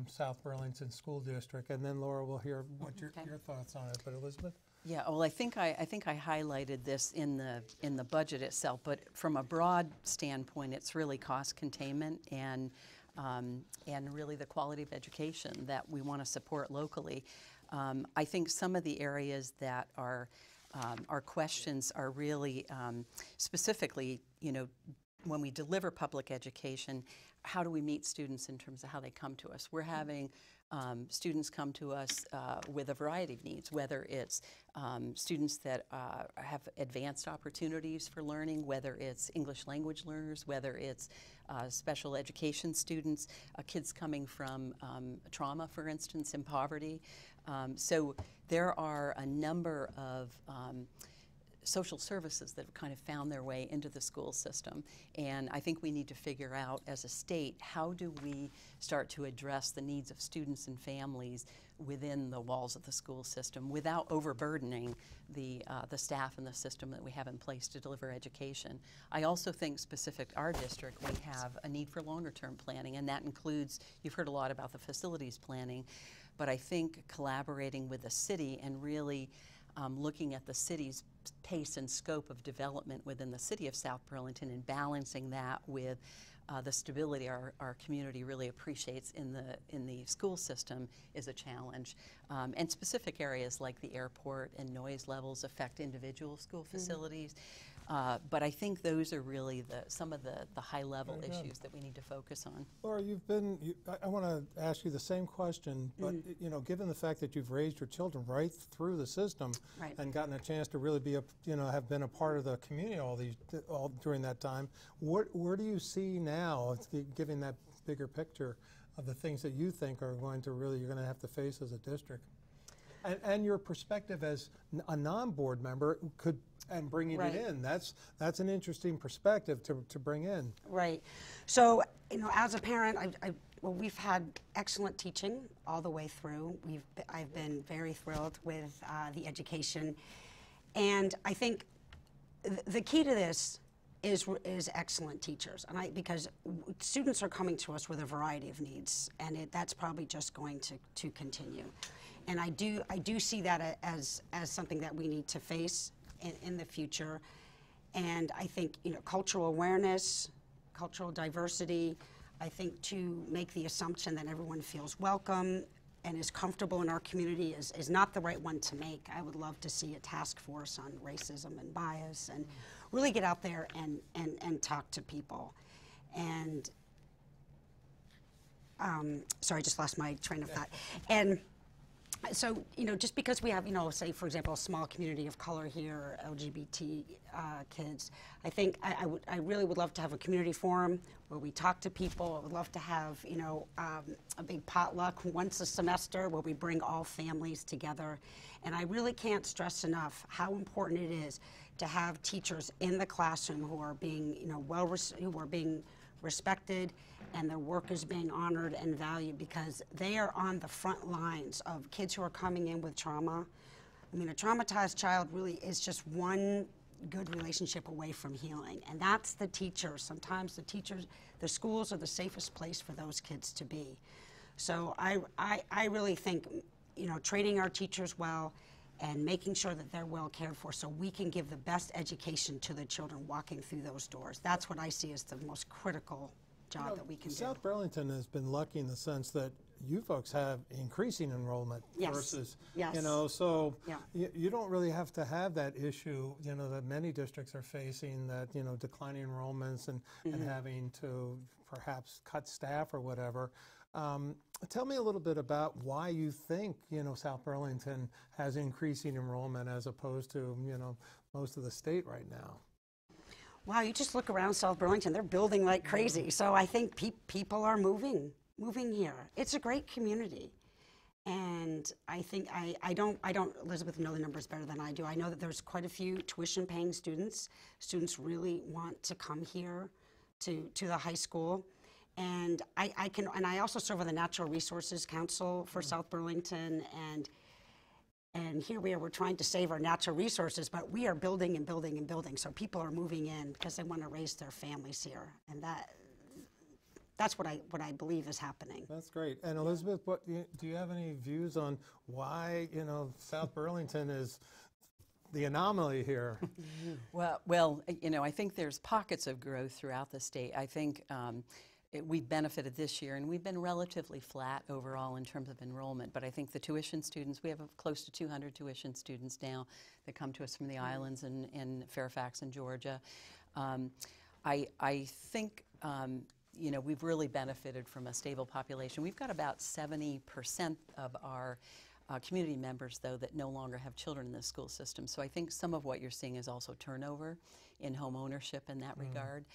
South Burlington School District, and then Laura will hear what your thoughts on it. But Elizabeth? Yeah, well, I think I highlighted this in the budget itself, but from a broad standpoint, it's really cost containment and really the quality of education that we want to support locally. I think some of the areas that are our questions are really specifically, when we deliver public education, how do we meet students in terms of how they come to us? We're having students come to us with a variety of needs, whether it's students that have advanced opportunities for learning, whether it's English language learners, whether it's special education students, kids coming from trauma, for instance, in poverty. So there are a number of social services that have kind of found their way into the school system. And I think we need to figure out as a state, how do we start to address the needs of students and families within the walls of the school system without overburdening the staff and the system that we have in place to deliver education. I also think specific to our district, we have a need for longer term planning, and that includes, you've heard a lot about the facilities planning, but I think collaborating with the city and really looking at the city's pace and scope of development within the city of South Burlington and balancing that with the stability our community really appreciates in the school system is a challenge. And specific areas like the airport and noise levels affect individual school facilities. But I think those are really some of the high-level issues that we need to focus on. Laura, I want to ask you the same question, but given the fact that you've raised your children right through the system and gotten a chance to really be have been a part of the community all during that time, where do you see now, given that bigger picture of the things that you think are you're going to have to face as a district? And your perspective as a non-board member and bringing it in. That's an interesting perspective to bring in. Right. So, as a parent, we've had excellent teaching all the way through. I've been very thrilled with the education, and I think the key to this is excellent teachers, and because students are coming to us with a variety of needs, and that's probably just going to continue. And I do see that as something that we need to face in the future. And I think cultural awareness, cultural diversity, I think to make the assumption that everyone feels welcome and is comfortable in our community is not the right one to make. I would love to see a task force on racism and bias and really get out there and talk to people. And sorry, I just lost my train of thought. And so, just because we have, say, for example, a small community of color here, LGBT kids, I think I really would love to have a community forum where we talk to people. I would love to have, a big potluck once a semester where we bring all families together. And I really can't stress enough how important it is to have teachers in the classroom who are being, who are being respected, and their work is being honored and valued, because they are on the front lines of kids who are coming in with trauma. I mean, a traumatized child really is just one good relationship away from healing, and that's the teachers. Sometimes the schools are the safest place for those kids to be. So I really think, training our teachers well and making sure that they're well cared for so we can give the best education to the children walking through those doors. That's what I see as the most critical job that we can do. South Burlington has been lucky in the sense that you folks have increasing enrollment versus, so you don't really have to have that issue, that many districts are facing, that, declining enrollments and having to perhaps cut staff or whatever. Tell me a little bit about why you think, South Burlington has increasing enrollment as opposed to, most of the state right now. Wow, you just look around South Burlington, they're building like crazy. So I think people are moving here. It's a great community. And I think, I don't, Elizabeth, know the numbers better than I do. I know that there's quite a few tuition paying students. Students really want to come here to the high school. And I also serve on the Natural Resources Council for South Burlington, and here we are, we're trying to save our natural resources, but we are building and building and building. So people are moving in because they want to raise their families here, and that's what I believe is happening. That's great. And Elizabeth, do you have any views on why South Burlington is the anomaly here? Well, I think there's pockets of growth throughout the state. I think we've benefited this year, and we've been relatively flat overall in terms of enrollment. But I think the tuition students, we have close to 200 tuition students now that come to us from the islands and Fairfax and Georgia. I think we've really benefited from a stable population. We've got about 70% of our community members, though, that no longer have children in the school system. So I think some of what you're seeing is also turnover in home ownership in that regard.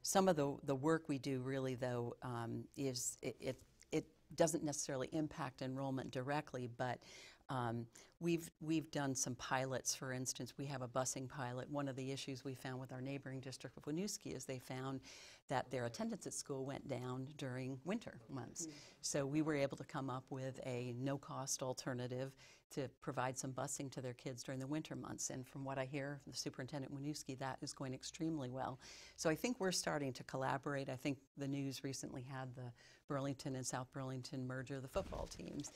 Some of the work we do really, though, is it doesn't necessarily impact enrollment directly, but we've done some pilots. For instance, we have a busing pilot. One of the issues we found with our neighboring district of Winooski is they found that their attendance at school went down during winter months. So we were able to come up with a no-cost alternative to provide some busing to their kids during the winter months. And from what I hear, the superintendent Winooski, that is going extremely well. So I think we're starting to collaborate. I think the news recently had the Burlington and South Burlington merger of the football teams.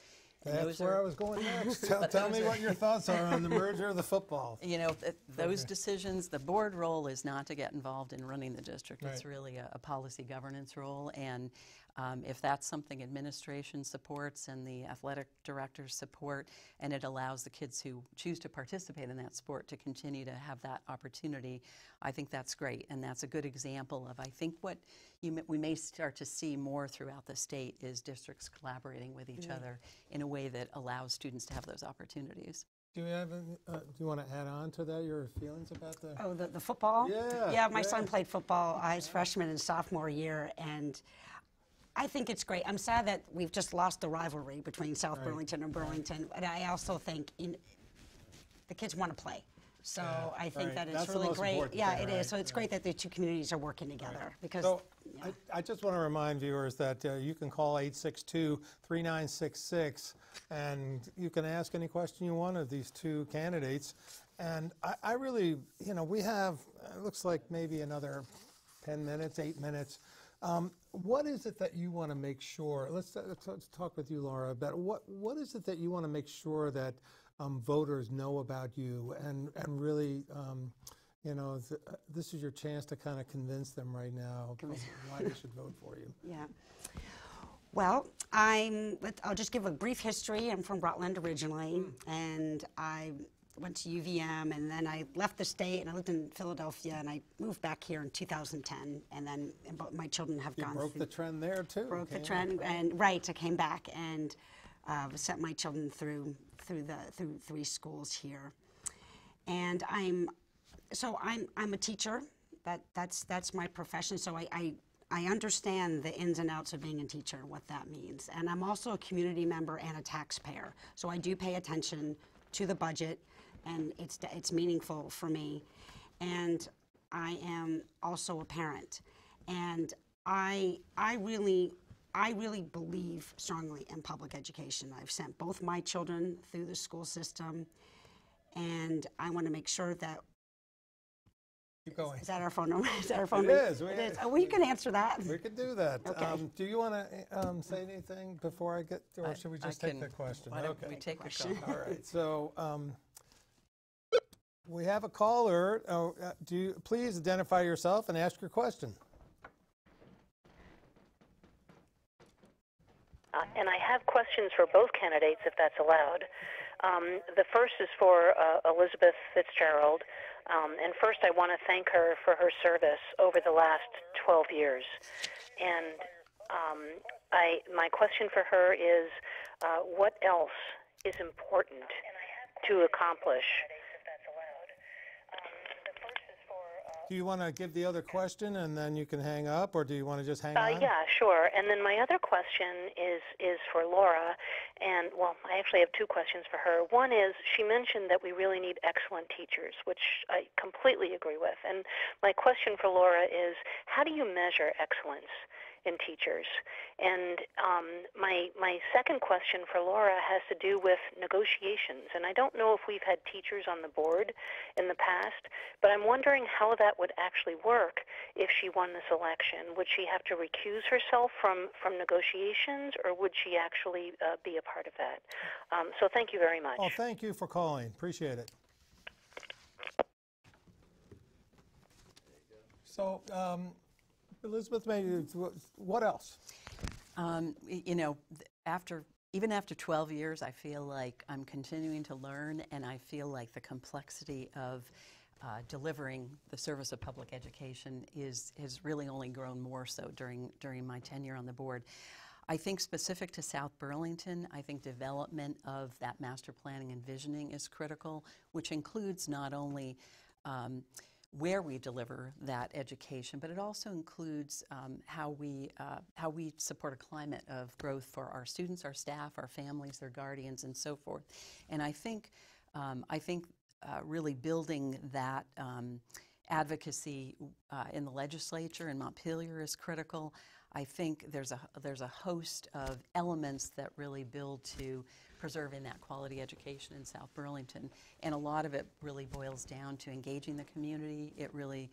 That's where I was going next. Tell me what your thoughts are on the merger of the football. Those decisions, the board role is not to get involved in running the district. Right. It's really a policy governance role. And if that's something administration supports and the athletic directors support, and it allows the kids who choose to participate in that sport to continue to have that opportunity, I think that's great. And that's a good example of, I think, what we may start to see more throughout the state is districts collaborating with each other in a way that allows students to have those opportunities. Do you want to add on to that, your feelings about the football? Yeah. My son played football his freshman and sophomore year, and I think it's great. I'm sad that we've just lost the rivalry between South Burlington and Burlington, but I also think the kids want to play. So I think that it's really great. Yeah, it is. So it's great that the two communities are working together. Because so I just want to remind viewers that you can call 862-3966 and you can ask any question you want of these two candidates. And I really, we have, it looks like maybe another 10 minutes, 8 minutes. What is it that you want to make sure, let's talk with you, Laura, about what is it that you want to make sure that voters know about you and really, this is your chance to kind of convince them right now why they should vote for you. Yeah. Well, I'll just give a brief history. I'm from Rutland originally, and I went to UVM, and then I left the state, and I lived in Philadelphia, and I moved back here in 2010, and then my children have gone through. You broke the trend there, too. Broke the trend, and I came back and sent my children through 3 schools here. And I'm a teacher. That's my profession, so I understand the ins and outs of being a teacher and what that means. And I'm also a community member and a taxpayer, so I do pay attention to the budget, and it's meaningful for me. And I am also a parent, and I really believe strongly in public education. I've sent both my children through the school system, and I want to make sure that. Keep going. Is that our phone number? Is that our phone It number? is. It is. Oh, well, you can answer that. We could do that. Okay. Do you want to say anything before I get, or should we just take the question? Why don't we take the call? All right. So we have a caller. Please identify yourself and ask your question. And I have questions for both candidates, if that's allowed. The first is for Elizabeth Fitzgerald. And first, I want to thank her for her service over the last 12 years. And my question for her is, what else is important to accomplish? Do you want to give the other question and then you can hang up, or do you want to just hang on? Yeah, sure. And then my other question is for Laura. And, well, I actually have 2 questions for her. One is, she mentioned that we really need excellent teachers, which I completely agree with. And my question for Laura is, how do you measure excellence? in teachers. And my second question for Laura has to do with negotiations. And I don't know if we've had teachers on the board in the past, but I'm wondering how that would actually work if she won this election. Would she have to recuse herself from negotiations, or would she actually be a part of that? So thank you very much. Oh, thank you for calling. Appreciate it. So, Elizabeth, maybe what else? You know, even after 12 years, I feel like I'm continuing to learn, and I feel like the complexity of delivering the service of public education has really only grown more so during my tenure on the board. I think specific to South Burlington, I think development of that master planning and visioning is critical, which includes not only where we deliver that education, but it also includes how we support a climate of growth for our students, our staff, our families, their guardians, and so forth. And I think really building that advocacy in the legislature in Montpelier is critical. I think there's a host of elements that really build to preserving that quality education in South Burlington, and a lot of it really boils down to engaging the community. It really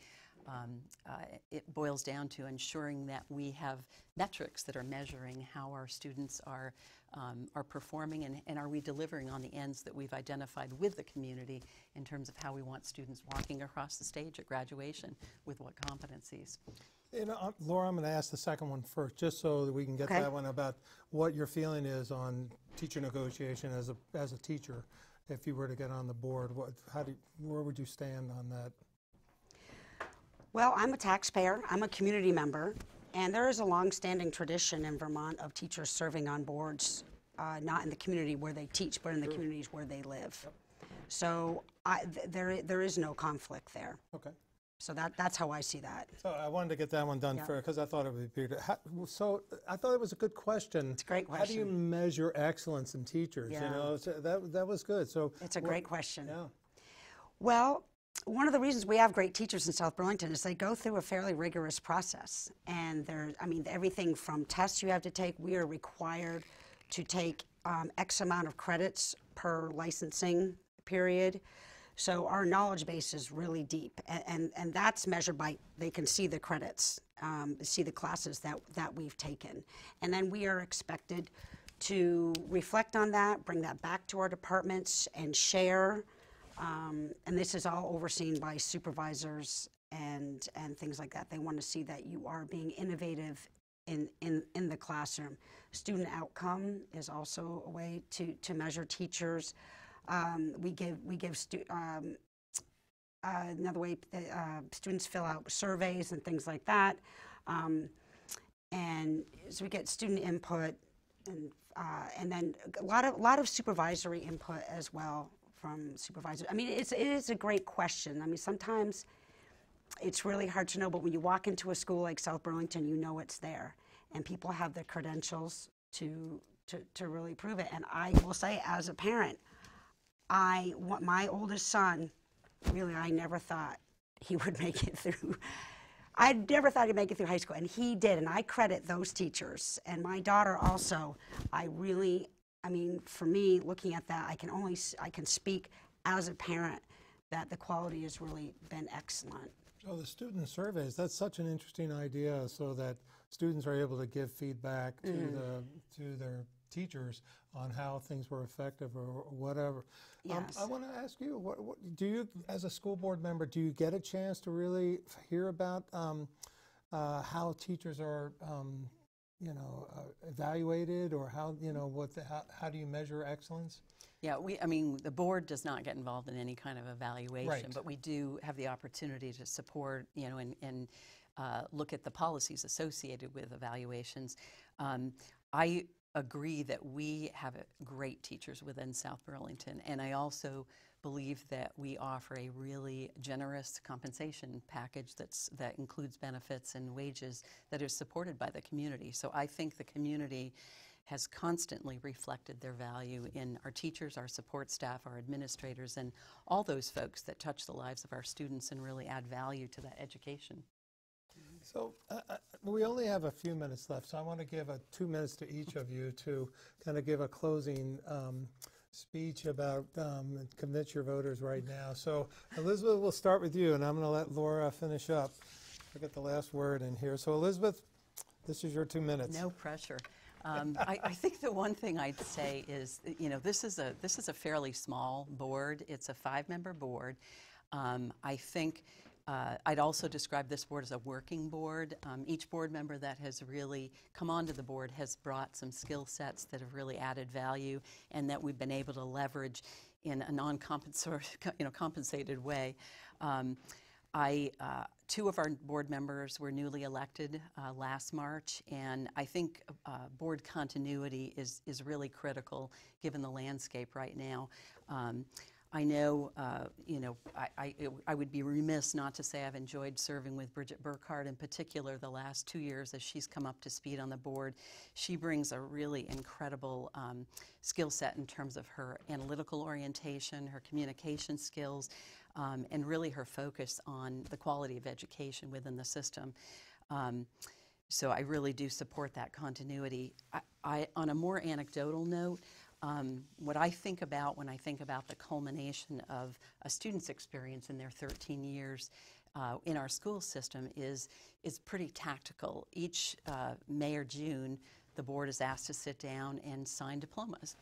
it boils down to ensuring that we have metrics that are measuring how our students are performing, and are we delivering on the ends that we've identified with the community in terms of how we want students walking across the stage at graduation with what competencies. You know, Laura, I'm going to ask the second one first, just so that we can get Okay. that one about what your feeling is on teacher negotiation as a teacher. If you were to get on the board, where would you stand on that? Well, I'm a taxpayer, I'm a community member, and there is a long-standing tradition in Vermont of teachers serving on boards, not in the community where they teach, but in the communities where they live. Yep. So there is no conflict there. Okay. So that's how I see that. So I wanted to get that one done Yeah. first because I thought it would be so I thought it was a good question. It's a great How do you question. measure excellence in teachers? Yeah. You know, so that was good. So It's a great question. Yeah. Well, one of the reasons we have great teachers in South Burlington is they go through a fairly rigorous process. And everything from tests you have to take, we are required to take X amount of credits per licensing period. So our knowledge base is really deep, and that's measured by, they can see the credits, see the classes that we've taken. And then we are expected to reflect on that, bring that back to our departments and share. And this is all overseen by supervisors and things like that. They want to see that you are being innovative in the classroom. Student outcome is also a way to measure teachers. We give another way, students fill out surveys and things like that. And so we get student input and then a lot of supervisory input as well from supervisors. I mean, it is a great question. I mean, sometimes it's really hard to know, but when you walk into a school like South Burlington, you know it's there. And people have the credentials to really prove it. And I will say, as a parent, my oldest son, really, I never thought he would make it through. I never thought he'd make it through high school, and he did, and I credit those teachers. And my daughter also, for me, looking at that, I can speak as a parent that the quality has really been excellent. So the student surveys, that's such an interesting idea, so that students are able to give feedback to their teachers on how things were effective or whatever. Yes. I want to ask you, what do you, as a school board member, do you get a chance to really hear about how teachers are, evaluated, or how how do you measure excellence? Yeah, the board does not get involved in any kind of evaluation, Right. but we do have the opportunity to support, and look at the policies associated with evaluations. I agree that we have great teachers within South Burlington, and I also believe that we offer a really generous compensation package that includes benefits and wages that is supported by the community. So I think the community has constantly reflected their value in our teachers, our support staff, our administrators, and all those folks that touch the lives of our students and really add value to that education. So We only have a few minutes left, so I want to give 2 minutes to each of you to kind of give a closing speech about convince your voters right now. So Elizabeth, we'll start with you, and I'm going to let Laura finish up. I got the last word in here. So Elizabeth, this is your 2 minutes. No pressure. I think the one thing I'd say is, this is a fairly small board. It's a 5-member board. I think I'd also describe this board as a working board. Each board member that has really come onto the board has brought some skill sets that have really added value and that we've been able to leverage in a non-compensated way. 2 of our board members were newly elected last March, and I think board continuity is really critical given the landscape right now. I know, I would be remiss not to say I've enjoyed serving with Bridget Burkhardt in particular the last 2 years as she's come up to speed on the board. She brings a really incredible skill set in terms of her analytical orientation, her communication skills, and really her focus on the quality of education within the system. So I really do support that continuity. On a more anecdotal note, what I think about when I think about the culmination of a student's experience in their 13 years in our school system is pretty tactical. Each May or June, the board is asked to sit down and sign diplomas.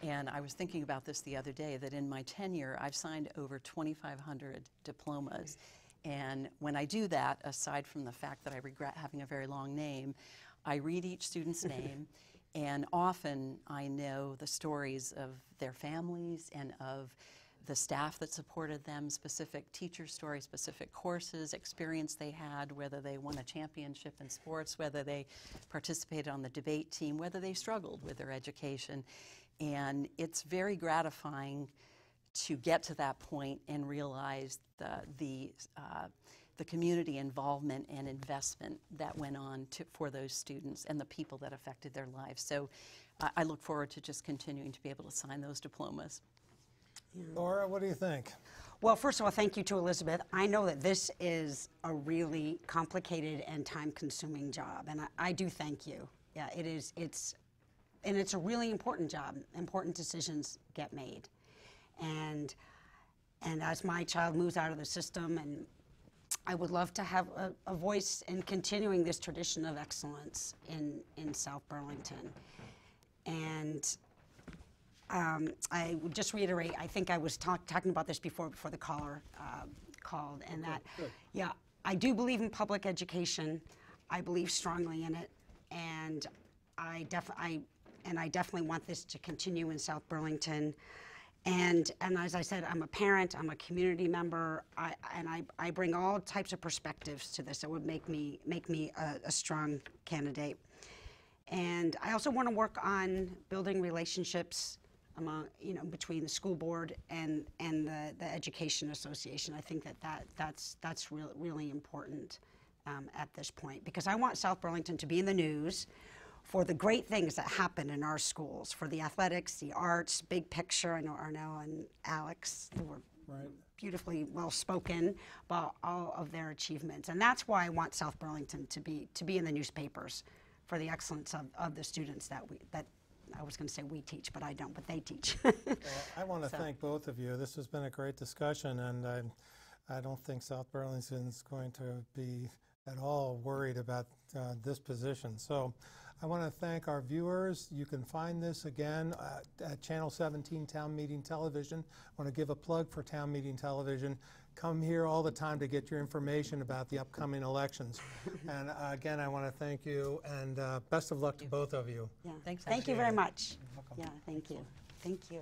And I was thinking about this the other day, that in my tenure, I've signed over 2,500 diplomas. And when I do that, aside from the fact that I regret having a very long name, I read each student's name, and often I know the stories of their families and of the staff that supported them, specific teacher stories, specific courses, experience they had, whether they won a championship in sports, whether they participated on the debate team, whether they struggled with their education. And it's very gratifying to get to that point and realize the community involvement and investment that went on for those students and the people that affected their lives. So I look forward to just continuing to be able to sign those diplomas. Laura, what do you think? Well, first of all, thank you to Elizabeth. I know that this is a really complicated and time-consuming job, and I do thank you. Yeah, it is. And it's a really important job. Important decisions get made. And as my child moves out of the system, and I would love to have a voice in continuing this tradition of excellence in South Burlington. And I would just reiterate, I think I was talking about this before the caller called, and that, yeah, I do believe in public education. I believe strongly in it, and I definitely want this to continue in South Burlington. And as I said, I'm a parent, I'm a community member, I bring all types of perspectives to this that would make me a strong candidate. And I also want to work on building relationships among, between the school board and the Education Association. I think that's really important at this point, because I want South Burlington to be in the news for the great things that happen in our schools, for the athletics, the arts, big picture. I know Arnell and Alex, who were beautifully well spoken about all of their achievements, and that's why I want South Burlington to be in the newspapers for the excellence of the students that I was going to say we teach, but I don't, but they teach. Well, I want to thank both of you. This has been a great discussion, and I don't think South Burlington is going to be at all worried about this position. So I want to thank our viewers. You can find this again at Channel 17 Town Meeting Television. I want to give a plug for Town Meeting Television. Come here all the time to get your information about the upcoming elections. And again, I want to thank you, and best of luck to both of you. Yeah. Thanks. Thank you very much. You're welcome. Yeah, thank you. Thank you.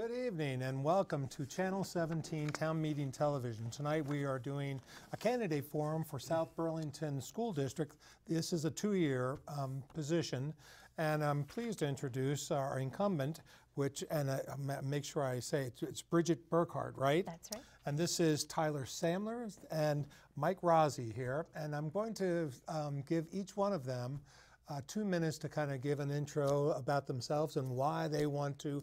Good evening and welcome to Channel 17 Town Meeting Television. Tonight we are doing a candidate forum for South Burlington School District. This is a two-year position, and I'm pleased to introduce our incumbent, make sure I say it's Bridget Burkhardt, right? That's right. And this is Tyler Samler and Mike Rossi here, and I'm going to give each one of them 2 minutes to kind of give an intro about themselves and why they want to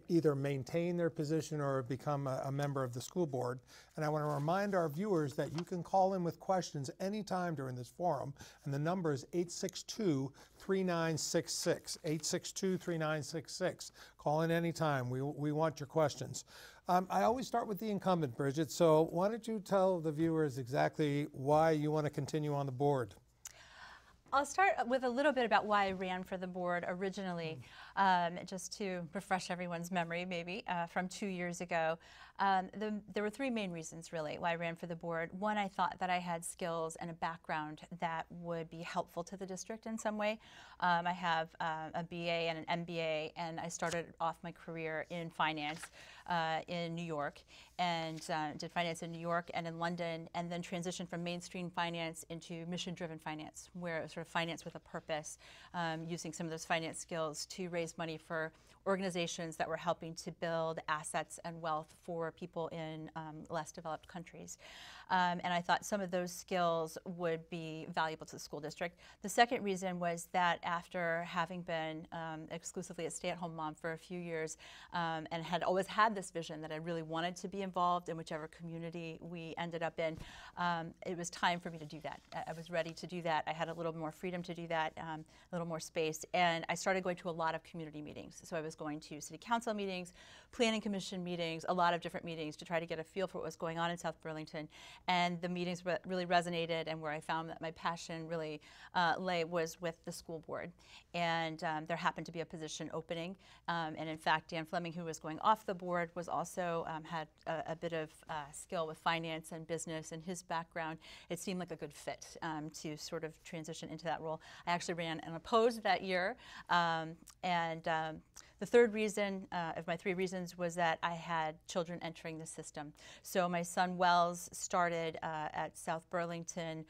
either maintain their position or become a member of the school board. And I want to remind our viewers that you can call in with questions anytime during this forum, and the number is 862-3966, 862-3966. Call in anytime. We want your questions. I always start with the incumbent, Bridget, so why don't you tell the viewers exactly why you want to continue on the board? I'll start with a little bit about why I ran for the board originally, just to refresh everyone's memory maybe from 2 years ago. There were three main reasons really why I ran for the board. One, I thought that I had skills and a background that would be helpful to the district in some way. I have a BA and an MBA, and I started off my career in finance in New York, and did finance in New York and in London, and then transitioned from mainstream finance into mission-driven finance, where it was sort of finance with a purpose, using some of those finance skills to raise money for organizations that were helping to build assets and wealth for people in less developed countries. And I thought some of those skills would be valuable to the school district. The second reason was that after having been exclusively a stay-at-home mom for a few years, and had always had this vision that I really wanted to be involved in whichever community we ended up in, it was time for me to do that. I was ready to do that. I had a little more freedom to do that, a little more space, and I started going to a lot of community meetings. So I was going to city council meetings, planning commission meetings, a lot of different meetings to try to get a feel for what was going on in South Burlington. And the meetings really resonated, and where I found that my passion really lay was with the school board. And there happened to be a position opening. And in fact, Dan Fleming, who was going off the board, was also had a bit of skill with finance and business, and his background, it seemed like a good fit to sort of transition into that role. I actually ran unopposed that year. The third reason of my three reasons was that I had children entering the system. So my son Wells started at South Burlington.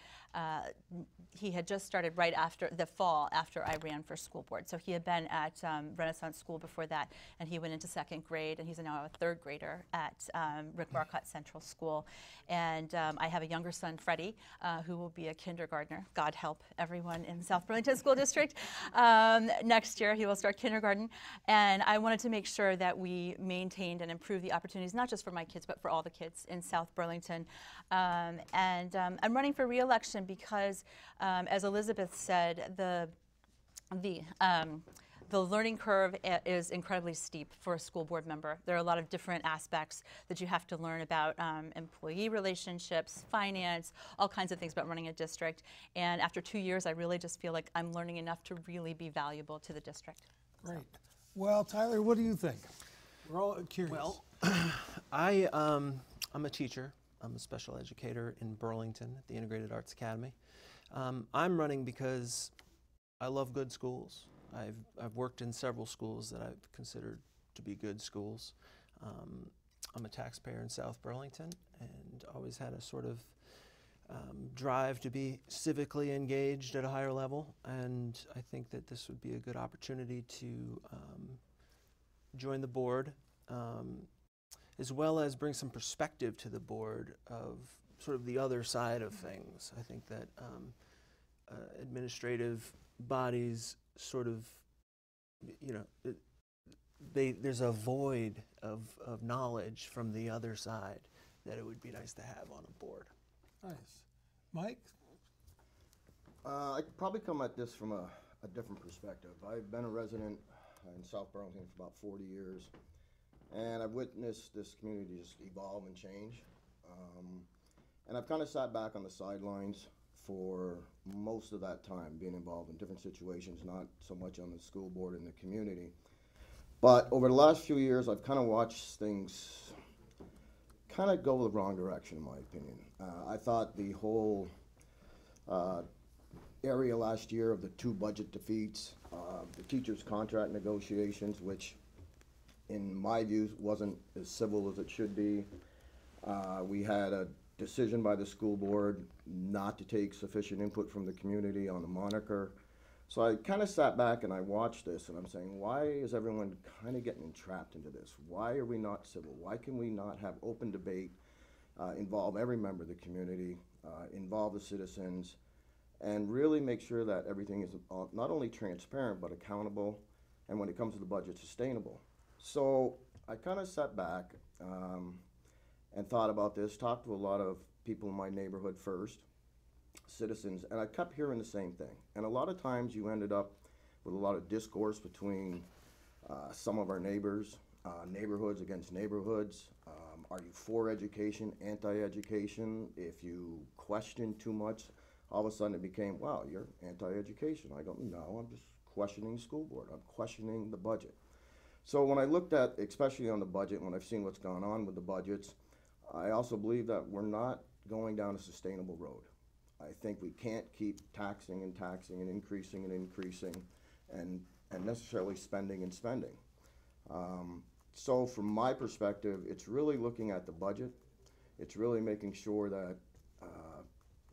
He had just started right after the fall after I ran for school board. So he had been at Renaissance School before that, and he went into second grade, and he's now a third grader at Rick Marcotte Central School. And I have a younger son, Freddie, who will be a kindergartner. God help everyone in South Burlington School District. Next year he will start kindergarten. And I wanted to make sure that we maintained and improved the opportunities, not just for my kids, but for all the kids in South Burlington. I'm running for re-election because, as Elizabeth said, the learning curve is incredibly steep for a school board member. There are a lot of different aspects that you have to learn about employee relationships, finance, all kinds of things about running a district. And after 2 years, I really just feel like I'm learning enough to really be valuable to the district. Great. Well, Tyler, what do you think? We're all curious. Well, I'm a teacher. I'm a special educator in Burlington at the Integrated Arts Academy. I'm running because I love good schools. I've worked in several schools that I've considered to be good schools. I'm a taxpayer in South Burlington and always had a sort of drive to be civically engaged at a higher level, and I think that this would be a good opportunity to join the board, as well as bring some perspective to the board of sort of the other side of things. I think that administrative bodies sort of, there's a void of knowledge from the other side that it would be nice to have on a board. Nice. Mike? I could probably come at this from a different perspective. I've been a resident in South Burlington for about 40 years, and I've witnessed this community just evolve and change. And I've kind of sat back on the sidelines for most of that time, being involved in different situations, not so much on the school board and the community. But over the last few years, I've kind of watched things kind of go the wrong direction, in my opinion. I thought the whole area last year of the 2 budget defeats, the teachers' contract negotiations, which in my view, wasn't as civil as it should be. We had a decision by the school board not to take sufficient input from the community on the moniker. So I kind of sat back and I watched this and I'm saying, why is everyone kind of getting entrapped into this? Why are we not civil? Why can we not have open debate, involve every member of the community, involve the citizens, and really make sure that everything is not only transparent but accountable, and when it comes to the budget, sustainable. So I kind of sat back and thought about this, talked to a lot of people in my neighborhood first, citizens, and I kept hearing the same thing. And a lot of times you ended up with a lot of discourse between some of our neighbors, neighborhoods against neighborhoods. Are you for education, anti-education? If you question too much, all of a sudden it became, wow, you're anti-education. I go, no, I'm just questioning the school board. I'm questioning the budget. So when I looked at, especially on the budget, when I've seen what's gone on with the budgets, I also believe that we're not going down a sustainable road. I think we can't keep taxing and taxing and increasing and necessarily spending and spending. So from my perspective, it's really looking at the budget. It's really making sure that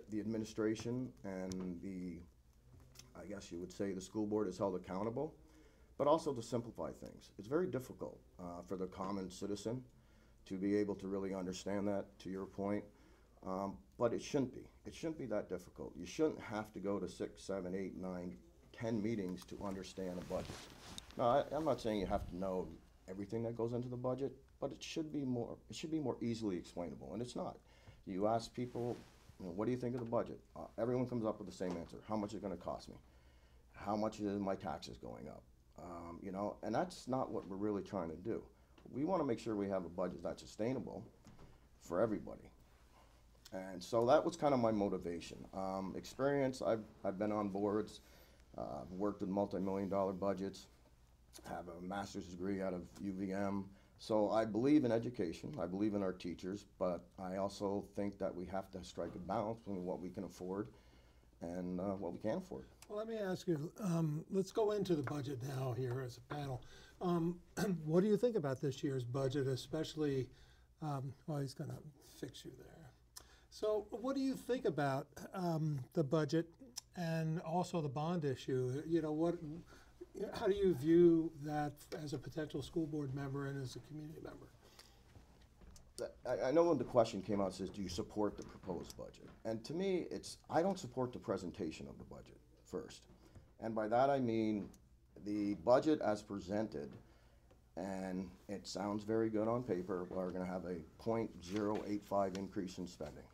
the administration and I guess you would say the school board is held accountable, but also to simplify things. It's very difficult for the common citizen to be able to really understand that, to your point, but it shouldn't be. It shouldn't be that difficult. You shouldn't have to go to 6, 7, 8, 9, 10 meetings to understand a budget. Now, I'm not saying you have to know everything that goes into the budget, but it should be more easily explainable, and it's not. You ask people, what do you think of the budget? Everyone comes up with the same answer. How much is it going to cost me? How much is my taxes going up? And that's not what we're really trying to do. We want to make sure we have a budget that's sustainable for everybody. And so that was kind of my motivation. Experience, I've been on boards, worked with multi-million-dollar budgets, have a master's degree out of UVM. So I believe in education, I believe in our teachers, but I also think that we have to strike a balance between what we can afford and what we can't afford. Well, let me ask you, let's go into the budget now here as a panel. What do you think about this year's budget, especially, well, he's going to fix you there. So what do you think about the budget and also the bond issue? How do you view that as a potential school board member and as a community member? I know when the question came out, it says, do you support the proposed budget? And to me, I don't support the presentation of the budget first. And by that I mean the budget as presented, and it sounds very good on paper, we're going to have a 0.085 increase in spending.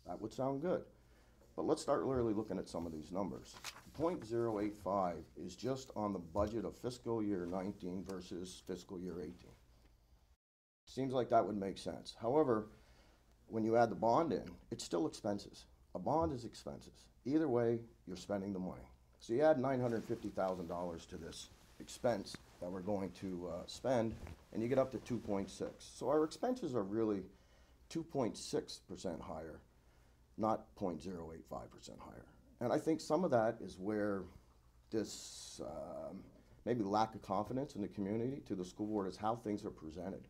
That would sound good. But let's start really looking at some of these numbers. 0.085 is just on the budget of fiscal year 19 versus fiscal year 18. Seems like that would make sense. However, when you add the bond in, it's still expenses. A bond is expenses. Either way, you're spending the money. So you add $950,000 to this expense that we're going to spend, and you get up to 2.6. So our expenses are really 2.6% higher, not 0.085% higher. And I think some of that is where this maybe lack of confidence in the community to the school board is how things are presented.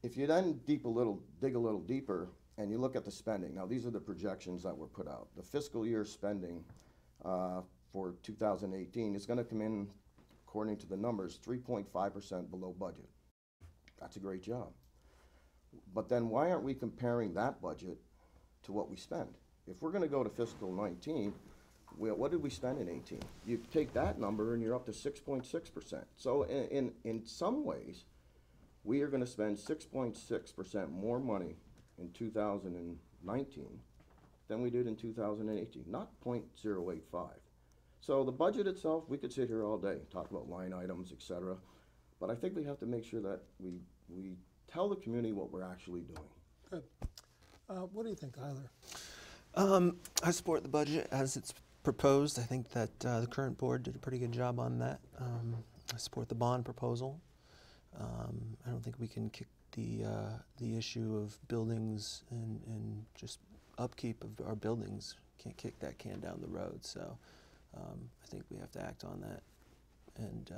If you then dig a little deeper and you look at the spending, now these are the projections that were put out. The fiscal year spending for 2018 is going to come in, according to the numbers, 3.5% below budget. That's a great job. But then why aren't we comparing that budget to what we spend? If we're going to go to fiscal 19, what did we spend in 18? You take that number and you're up to 6.6%. So in some ways, we are going to spend 6.6% more money in 2019 than we did in 2018, not 0.085. So the budget itself, we could sit here all day, talk about line items, etc. But I think we have to make sure that we tell the community what we're actually doing. Good. What do you think, Tyler? I support the budget as it's proposed. I think that the current board did a pretty good job on that. I support the bond proposal. I don't think we can kick the issue of buildings and just upkeep of our buildings. Can't kick that can down the road. So I think we have to act on that. And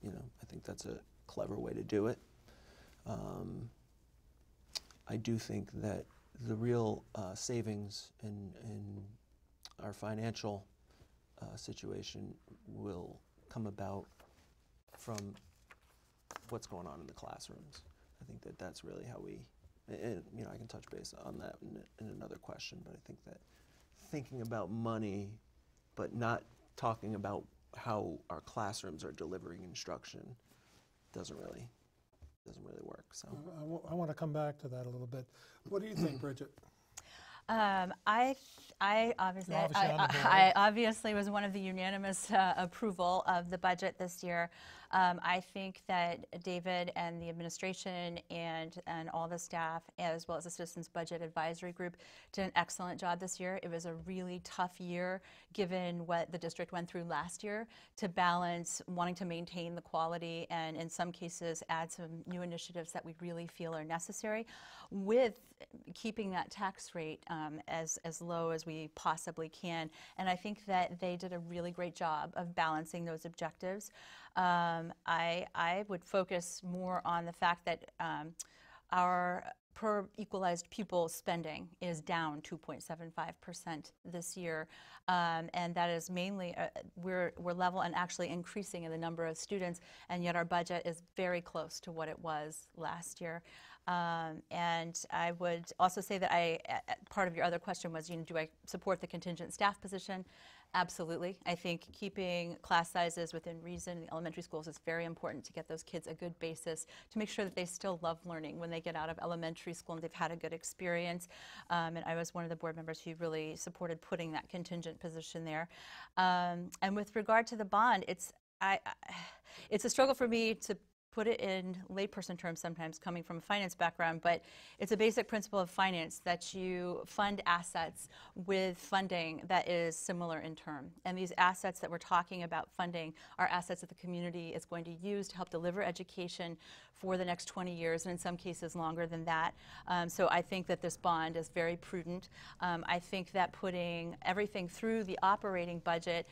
I think that's clever way to do it. I do think that the real savings in our financial situation will come about from what's going on in the classrooms. I think that that's really how we, and, you know, I can touch base on that in another question, but I think that thinking about money, but not talking about how our classrooms are delivering instruction doesn't really work. So I want to come back to that a little bit. What do you think, Bridget? I obviously, You're obviously on the board. I obviously was one of the unanimous approval of the budget this year. I think that David and the administration and all the staff, as well as the Citizens Budget Advisory Group, did an excellent job this year. It was a really tough year, given what the district went through last year, to balance wanting to maintain the quality and, in some cases, add some new initiatives that we really feel are necessary, with keeping that tax rate as low as we possibly can. And I think that they did a really great job of balancing those objectives. I would focus more on the fact that our per equalized pupil spending is down 2.75% this year, and that is mainly we're level and actually increasing in the number of students, and yet our budget is very close to what it was last year. And I would also say that part of your other question was, you know, do I support the contingent staff position? Absolutely. I think keeping class sizes within reason in the elementary schools is very important to get those kids a good basis, to make sure that they still love learning when they get out of elementary school and they've had a good experience. And I was one of the board members who really supported putting that contingent position there. And with regard to the bond, it's a struggle for me to put it in layperson terms sometimes, coming from a finance background, but it's a basic principle of finance that you fund assets with funding that is similar in term. And these assets that we're talking about funding are assets that the community is going to use to help deliver education for the next 20 years, and in some cases longer than that. So I think that this bond is very prudent. I think that putting everything through the operating budget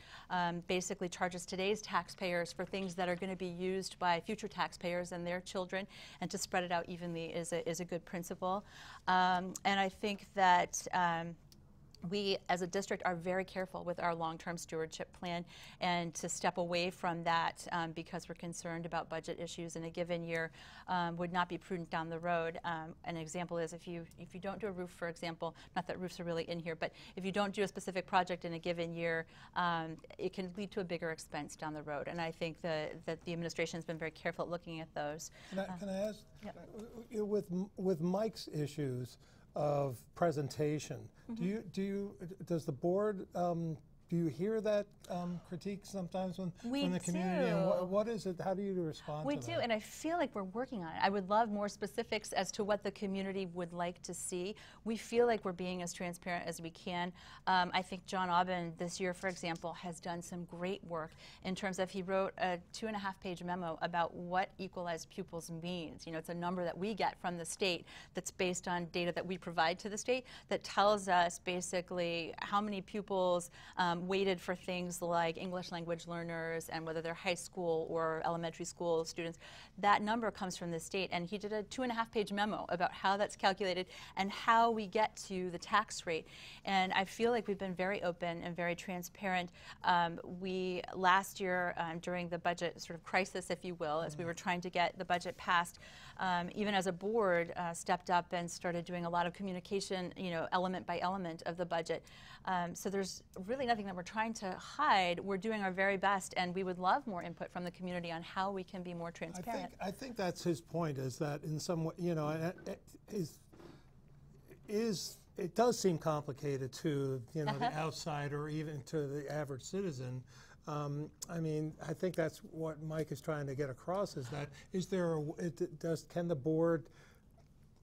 basically charges today's taxpayers for things that are going to be used by future taxpayers and their children, and to spread it out evenly is a good principle. And I think that we as a district are very careful with our long-term stewardship plan, and to step away from that because we're concerned about budget issues in a given year would not be prudent down the road. An example is if you don't do a roof, for example, not that roofs are really in here, but if you don't do a specific project in a given year, it can lead to a bigger expense down the road. And I think that the administration has been very careful at looking at those. Can I ask, with Mike's issues of presentation, does the board, do you hear that critique sometimes from the community? And what is it? How do you respond to that? We do, and I feel like we're working on it. I would love more specifics as to what the community would like to see. We feel like we're being as transparent as we can. I think John Aubin this year, for example, has done some great work in terms of, he wrote a 2.5-page memo about what equalized pupils means. You know, it's a number that we get from the state that's based on data that we provide to the state that tells us basically how many pupils weighted for things like English language learners and whether they're high school or elementary school students. That number comes from the state, and he did a 2.5-page memo about how that's calculated and how we get to the tax rate. And I feel like we've been very open and very transparent. We last year, during the budget sort of crisis, if you will, as we were trying to get the budget passed, even as a board, stepped up and started doing a lot of communication, you know, element by element of the budget. So there's really nothing that we're trying to hide. We're doing our very best, and we would love more input from the community on how we can be more transparent. I think that's his point, is that in some way, you know, it does seem complicated to, you know, the outsider or even to the average citizen. I mean, I think that's what Mike is trying to get across, is that can the board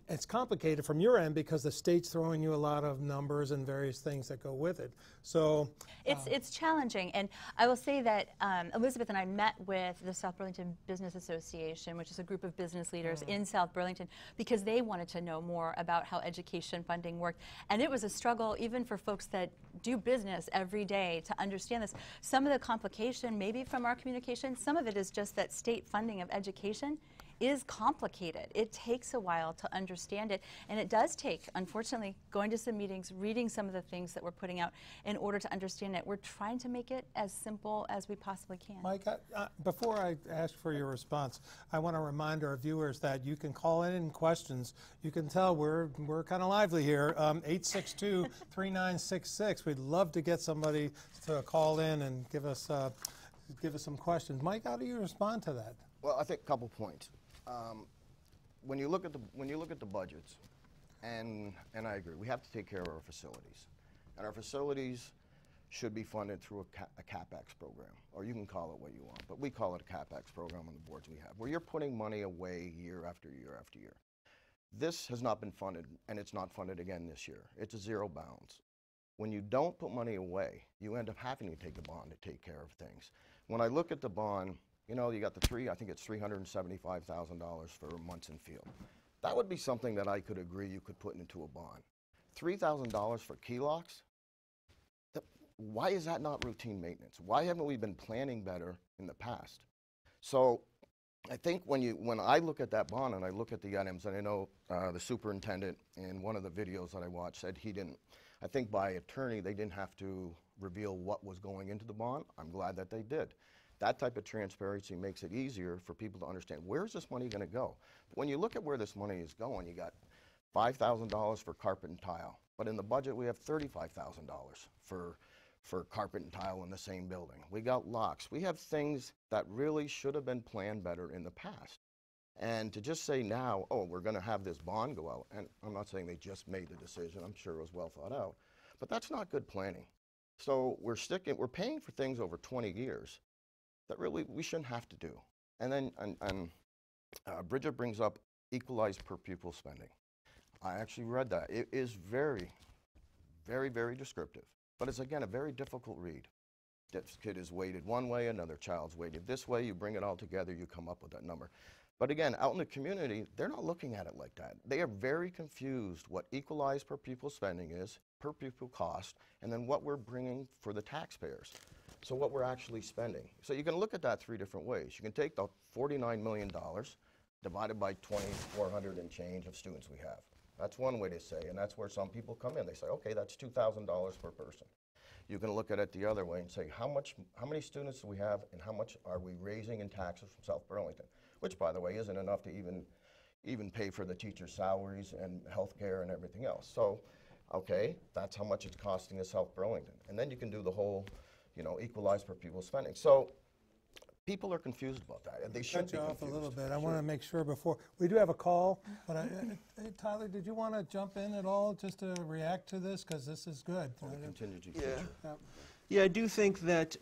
it's complicated from your end because the state's throwing you a lot of numbers and various things that go with it. So it's challenging, and I will say that Elizabeth and I met with the South Burlington Business Association, which is a group of business leaders in South Burlington, because they wanted to know more about how education funding worked. And it was a struggle even for folks that do business every day to understand this. Some of the complication, maybe from our communication, some of it is just that state funding of education is complicated. It takes a while to understand it, and it does take, unfortunately, going to some meetings, reading some of the things that we're putting out in order to understand it. We're trying to make it as simple as we possibly can. Mike, before I ask for your response, I want to remind our viewers that you can call in questions. You can tell we're kind of lively here. 862-3966. We'd love to get somebody to call in and give us some questions. Mike, how do you respond to that? Well, I think a couple points. When you look at the budgets, and I agree, we have to take care of our facilities, and our facilities should be funded through a CapEx program, or you can call it what you want, but we call it a CapEx program on the boards we have, where you're putting money away year after year after year. This has not been funded, and it's not funded again this year. It's a zero balance. When you don't put money away, you end up having to take a bond to take care of things. When I look at the bond, you know, you got I think it's $375,000 for Munson Field. That would be something that I could agree you could put into a bond. $3,000 for key locks? Why is that not routine maintenance? Why haven't we been planning better in the past? So I think when I look at that bond and I look at the items, and I know the superintendent in one of the videos that I watched said he didn't, I think by attorney they didn't have to reveal what was going into the bond. I'm glad that they did. That type of transparency makes it easier for people to understand where's this money going to go. But when you look at where this money is going, you got $5,000 for carpet and tile, but in the budget we have $35,000 for carpet and tile in the same building. We got locks. We have things that really should have been planned better in the past. And to just say now, oh, we're going to have this bond go out, and I'm not saying they just made the decision, I'm sure it was well thought out, but that's not good planning. So we're paying for things over 20 years that really we shouldn't have to do. And then Bridget brings up equalized per pupil spending. I actually read that. It is very, very, very descriptive, but it's again a very difficult read. This kid is weighted one way, another child's weighted this way, you bring it all together, you come up with that number. But again, out in the community, they're not looking at it like that. They are very confused what equalized per pupil spending is, per pupil cost, and then what we're bringing for the taxpayers. So what we're actually spending. So you can look at that three different ways. You can take the $49 million divided by 2,400 and change of students we have. That's one way to say, and that's where some people come in. They say, okay, that's $2,000 per person. You can look at it the other way and say, how many students do we have, and how much are we raising in taxes from South Burlington? Which, by the way, isn't enough to even pay for the teachers' salaries and health care and everything else. So, okay, that's how much it's costing us South Burlington. And then you can do the whole, you know, equalized per pupil spending. So people are confused about that, and they should be confused. Cut you off a little bit. I want to make sure before we do have a call. But hey, Tyler, did you want to jump in at all just to react to this, because this is good? Contingency Yeah. feature. Yeah, I do think that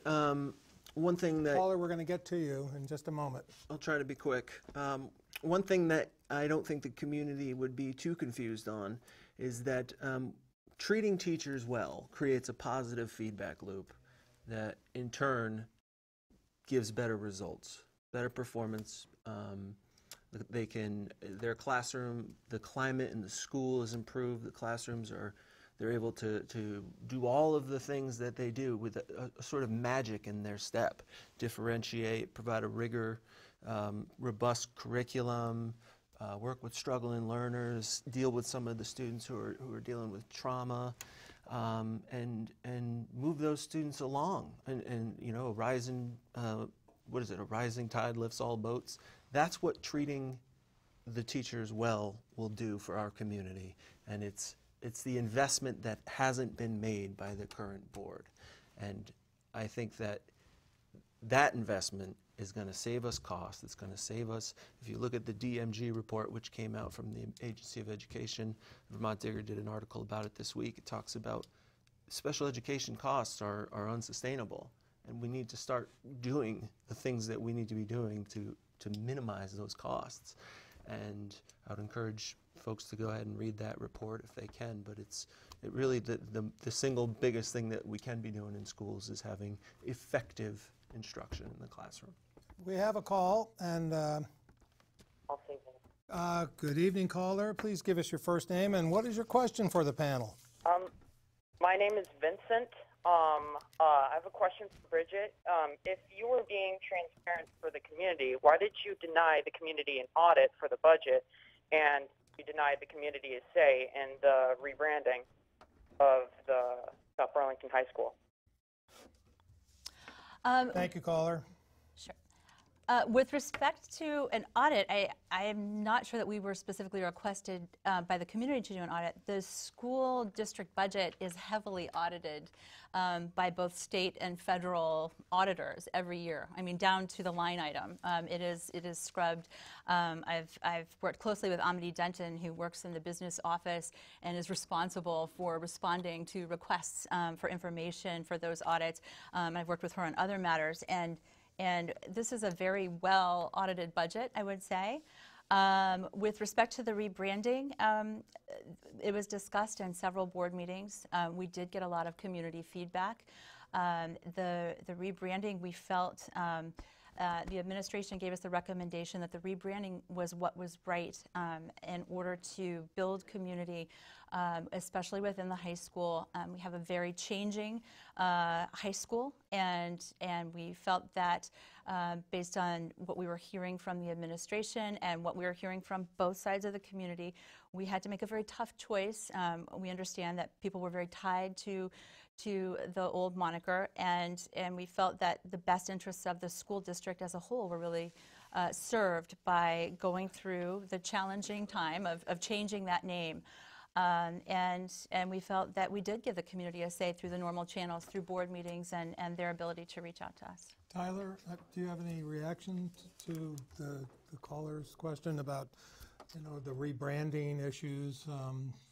one thing that Caller, we're going to get to you in just a moment. I'll try to be quick. One thing that I don't think the community would be too confused on is that treating teachers well creates a positive feedback loop that in turn gives better results, better performance. Their classroom, the climate in the school is improved. The classrooms they're able to do all of the things that they do with a sort of magic in their step, differentiate, provide a rigor, robust curriculum, work with struggling learners, deal with some of the students who are dealing with trauma, and move those students along. And you know, a rising tide lifts all boats. That's what treating the teachers well will do for our community, and it's the investment that hasn't been made by the current board. And I think that investment is going to save us costs. It's going to save us, if you look at the DMG report, which came out from the Agency of Education, Vermont Digger did an article about it this week. It talks about special education costs are unsustainable, and we need to start doing the things that we need to be doing to minimize those costs. And I would encourage folks to go ahead and read that report if they can, but it really, the single biggest thing that we can be doing in schools is having effective instruction in the classroom. We have a call, and good evening, caller. Please give us your first name, and what is your question for the panel? My name is Vincent. I have a question for Bridget. If you were being transparent for the community, why did you deny the community an audit for the budget, and you denied the community a say in the rebranding of the South Burlington High School? Thank you, caller. Sure. With respect to an audit, I am not sure that we were specifically requested by the community to do an audit. The school district budget is heavily audited by both state and federal auditors every year. I mean, down to the line item. It is scrubbed. I've worked closely with Amity Denton, who works in the business office and is responsible for responding to requests for information for those audits. I've worked with her on other matters, and this is a very well audited budget, I would say. With respect to the rebranding, it was discussed in several board meetings. We did get a lot of community feedback. The rebranding, we felt, the administration gave us the recommendation that the rebranding was what was right in order to build community, especially within the high school. We have a very changing high school, and we felt that based on what we were hearing from the administration and what we were hearing from both sides of the community, we had to make a very tough choice. We understand that people were very tied to the old moniker, and we felt that the best interests of the school district as a whole were really served by going through the challenging time of changing that name. And we felt that we did give the community a say through the normal channels, through board meetings and their ability to reach out to us. Tyler, do you have any reaction to the caller's question about, the rebranding issues?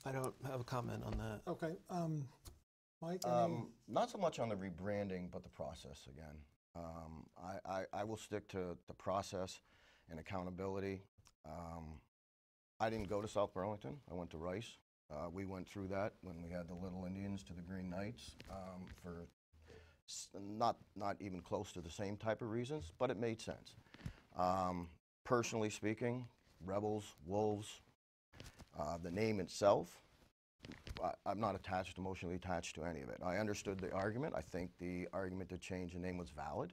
I don't have a comment on that. Okay. Mike? Not so much on the rebranding, but the process again. I will stick to the process and accountability. I didn't go to South Burlington. I went to Rice. We went through that when we had the Little Indians to the Green Knights for not even close to the same type of reasons, but it made sense. Personally speaking, Rebels, Wolves, the name itself, I'm not emotionally attached to any of it. I understood the argument. I think the argument to change the name was valid.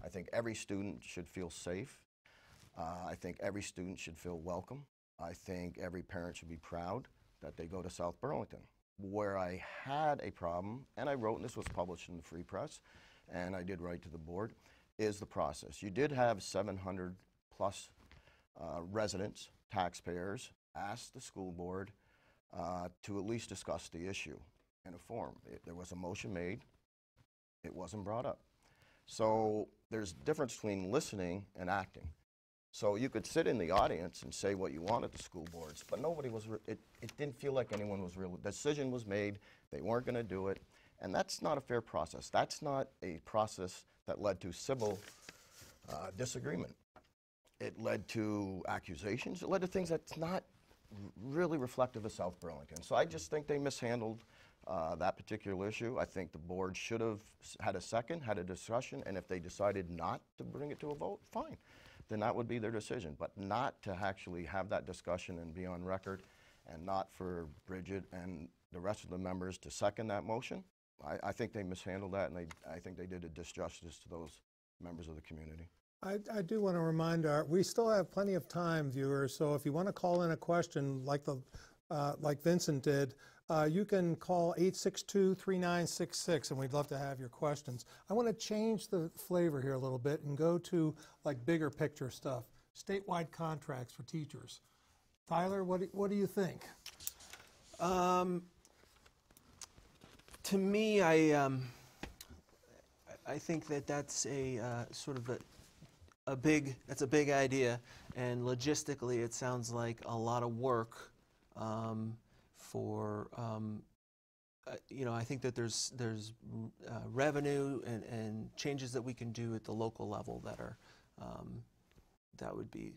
I think every student should feel safe. I think every student should feel welcome. I think every parent should be proud that they go to South Burlington. Where I had a problem, and I wrote, and this was published in the Free Press, and I did write to the board, is the process. You did have 700 plus residents, taxpayers, ask the school board to at least discuss the issue in a forum. There was a motion made. It wasn't brought up. So there's a difference between listening and acting. So you could sit in the audience and say what you want at the school boards, but nobody was, it didn't feel like anyone was real. The decision was made, they weren't going to do it, and that's not a fair process. That's not a process that led to civil disagreement. It led to accusations. It led to things that's not really reflective of South Burlington. So I just think they mishandled that particular issue. I think the board should have had a second, had a discussion, and if they decided not to bring it to a vote, fine. Then that would be their decision. But not to actually have that discussion and be on record, and not for Bridget and the rest of the members to second that motion, I think they mishandled that, and I think they did a disjustice to those members of the community. I do want to remind we still have plenty of time, viewers, so if you want to call in a question like Vincent did, you can call 862-3966, and we'd love to have your questions. I want to change the flavor here a little bit and go to bigger picture stuff, statewide contracts for teachers. Tyler, what do you think? To me, I think that's a sort of a big idea, and logistically it sounds like a lot of work for I think that there's revenue and changes that we can do at the local level that are that would be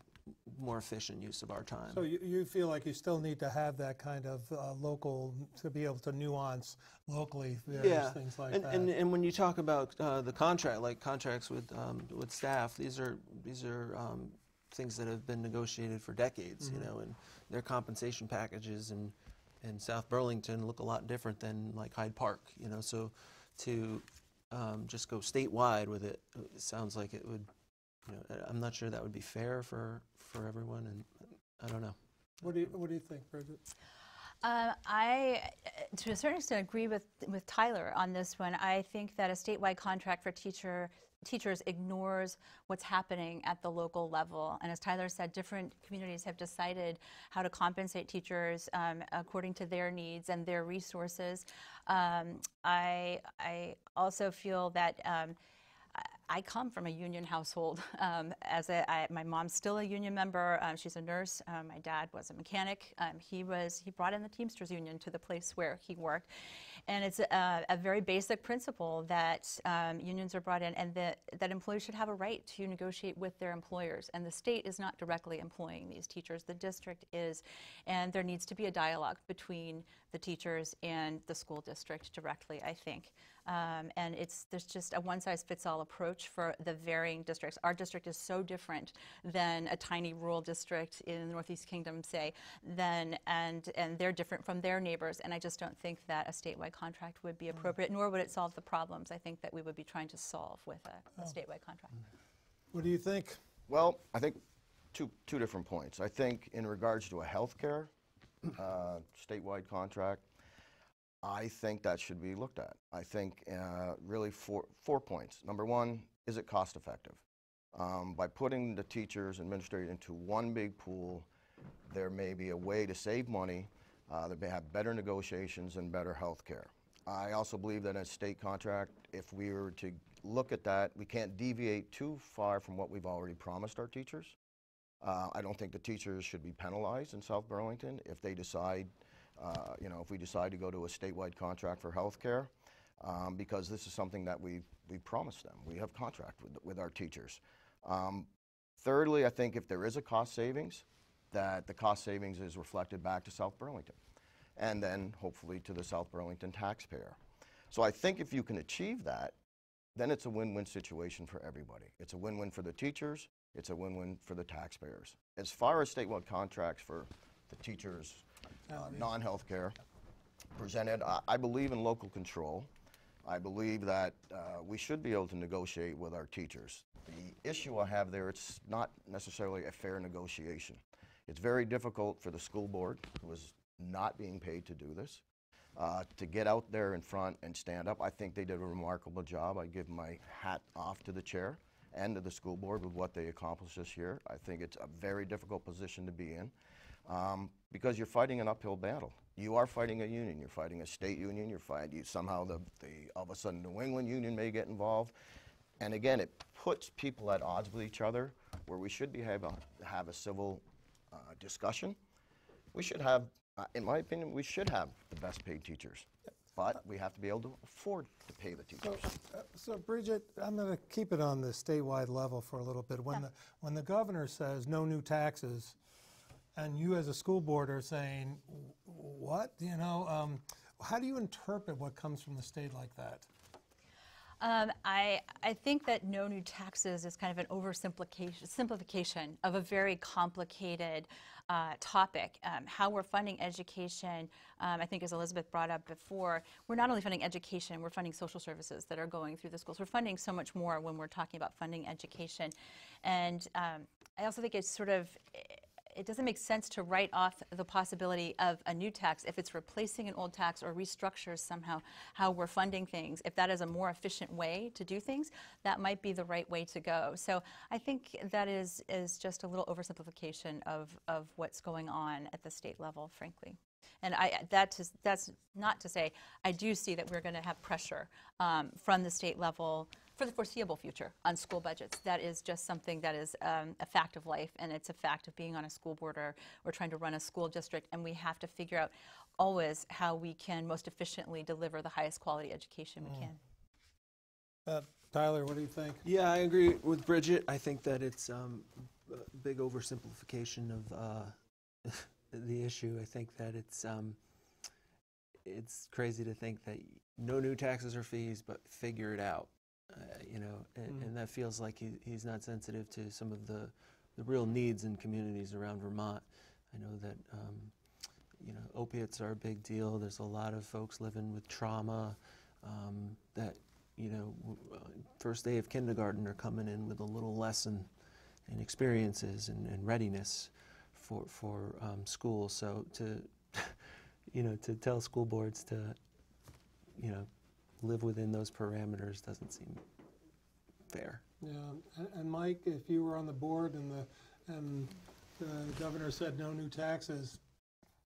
more efficient use of our time. So you feel like you still need to have that kind of local, to be able to nuance locally various things like that. And when you talk about the contract, like contracts with staff, these are things that have been negotiated for decades, you know, and their compensation packages in South Burlington look a lot different than like Hyde Park, you know. So to just go statewide with it, it sounds like it would, you know, I'm not sure that would be fair for everyone, and I don't know. What do you think, Bridget? I, to a certain extent, agree with Tyler on this one. I think that a statewide contract for teachers ignores what's happening at the local level. And as Tyler said, different communities have decided how to compensate teachers according to their needs and their resources. I also feel that I come from a union household. My mom's still a union member. She's a nurse. My dad was a mechanic. He brought in the Teamsters Union to the place where he worked. And it's a very basic principle that unions are brought in, and that employees should have a right to negotiate with their employers. And the state is not directly employing these teachers. The district is, and there needs to be a dialogue between the teachers and the school district directly, I think. And there's just a one-size-fits-all approach for the varying districts. Our district is so different than a tiny rural district in the Northeast Kingdom, say, and they're different from their neighbors. And I just don't think that a statewide contract would be appropriate, nor would it solve the problems I think that we would be trying to solve with a statewide contract. What do you think? Well, I think two different points. I think in regards to a healthcare statewide contract, I think that should be looked at. I think really four points. Number one, is it cost effective? By putting the teachers, administrators into one big pool, there may be a way to save money, that may have better negotiations and better health care. I also believe that in a state contract, if we were to look at that, we can't deviate too far from what we've already promised our teachers. I don't think the teachers should be penalized in South Burlington if they decide, if we decide to go to a statewide contract for health care, because this is something that we promised them. We have contract with our teachers. Thirdly, I think if there is a cost savings, that the cost savings is reflected back to South Burlington, and then hopefully to the South Burlington taxpayer. So I think if you can achieve that, then it's a win-win situation for everybody. It's a win-win for the teachers, it's a win-win for the taxpayers. As far as statewide contracts for the teachers, non-healthcare presented, I believe in local control. I believe that we should be able to negotiate with our teachers. The issue I have there, it's not necessarily a fair negotiation. It's very difficult for the school board, who is not being paid to do this, to get out there in front and stand up. I think they did a remarkable job. I give my hat off to the chair and to the school board with what they accomplished this year. I think it's a very difficult position to be in, because you're fighting an uphill battle. You are fighting a union. You're fighting a state union. You're fighting somehow all of a sudden New England union may get involved. And again, it puts people at odds with each other, where we should have a civil discussion. We should have, in my opinion, we should have the best paid teachers, but we have to be able to afford to pay the teachers. So Bridget, I'm going to keep it on the statewide level for a little bit. When the governor says no new taxes, and you as a school board are saying, what? How do you interpret what comes from the state like that? I think that no new taxes is kind of an oversimplification of a very complicated topic. How we're funding education, I think as Elizabeth brought up before, we're not only funding education, we're funding social services that are going through the schools. We're funding so much more when we're talking about funding education. And I also think it doesn't make sense to write off the possibility of a new tax if it's replacing an old tax or restructures somehow how we're funding things. If that is a more efficient way to do things, that might be the right way to go. So I think that is just a little oversimplification of what's going on at the state level, frankly. And that's not to say I do see that we're going to have pressure from the state level for the foreseeable future on school budgets. That is just something that is a fact of life, and it's a fact of being on a school board or trying to run a school district, and we have to figure out always how we can most efficiently deliver the highest quality education we can. Tyler, what do you think? Yeah, I agree with Bridget. I think that it's a big oversimplification of the issue. I think that it's crazy to think that no new taxes or fees, but figure it out. And that feels like he's not sensitive to some of the real needs in communities around Vermont. I know that opiates are a big deal. There's a lot of folks living with trauma that first day of kindergarten are coming in with a little lesson and experiences and readiness for school. So to to tell school boards to live within those parameters doesn't seem fair. Yeah, and Mike, if you were on the board and the governor said no new taxes,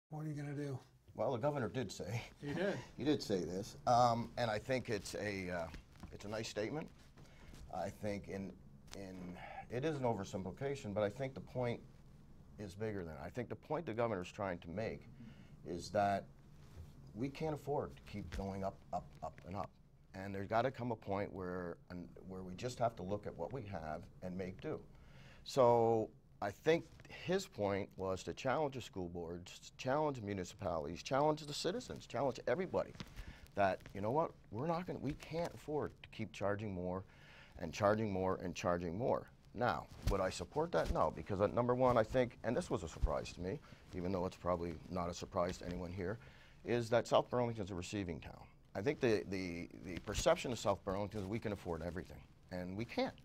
what are you going to do? Well, the governor did say. He did. He did say this, and I think it's a nice statement. I think it is an oversimplification, but I think the point is bigger than that. I think the point the governor's trying to make is that we can't afford to keep going up, up, up, and up. And there's got to come a point where we just have to look at what we have and make do. So I think his point was to challenge the school boards, challenge municipalities, challenge the citizens, challenge everybody that, you know what, we can't afford to keep charging more and charging more and charging more. Now, would I support that? No, because number one, I think, and this was a surprise to me, even though it's probably not a surprise to anyone here, is that South Burlington is a receiving town. I think the perception of South Burlington is we can afford everything, and we can't.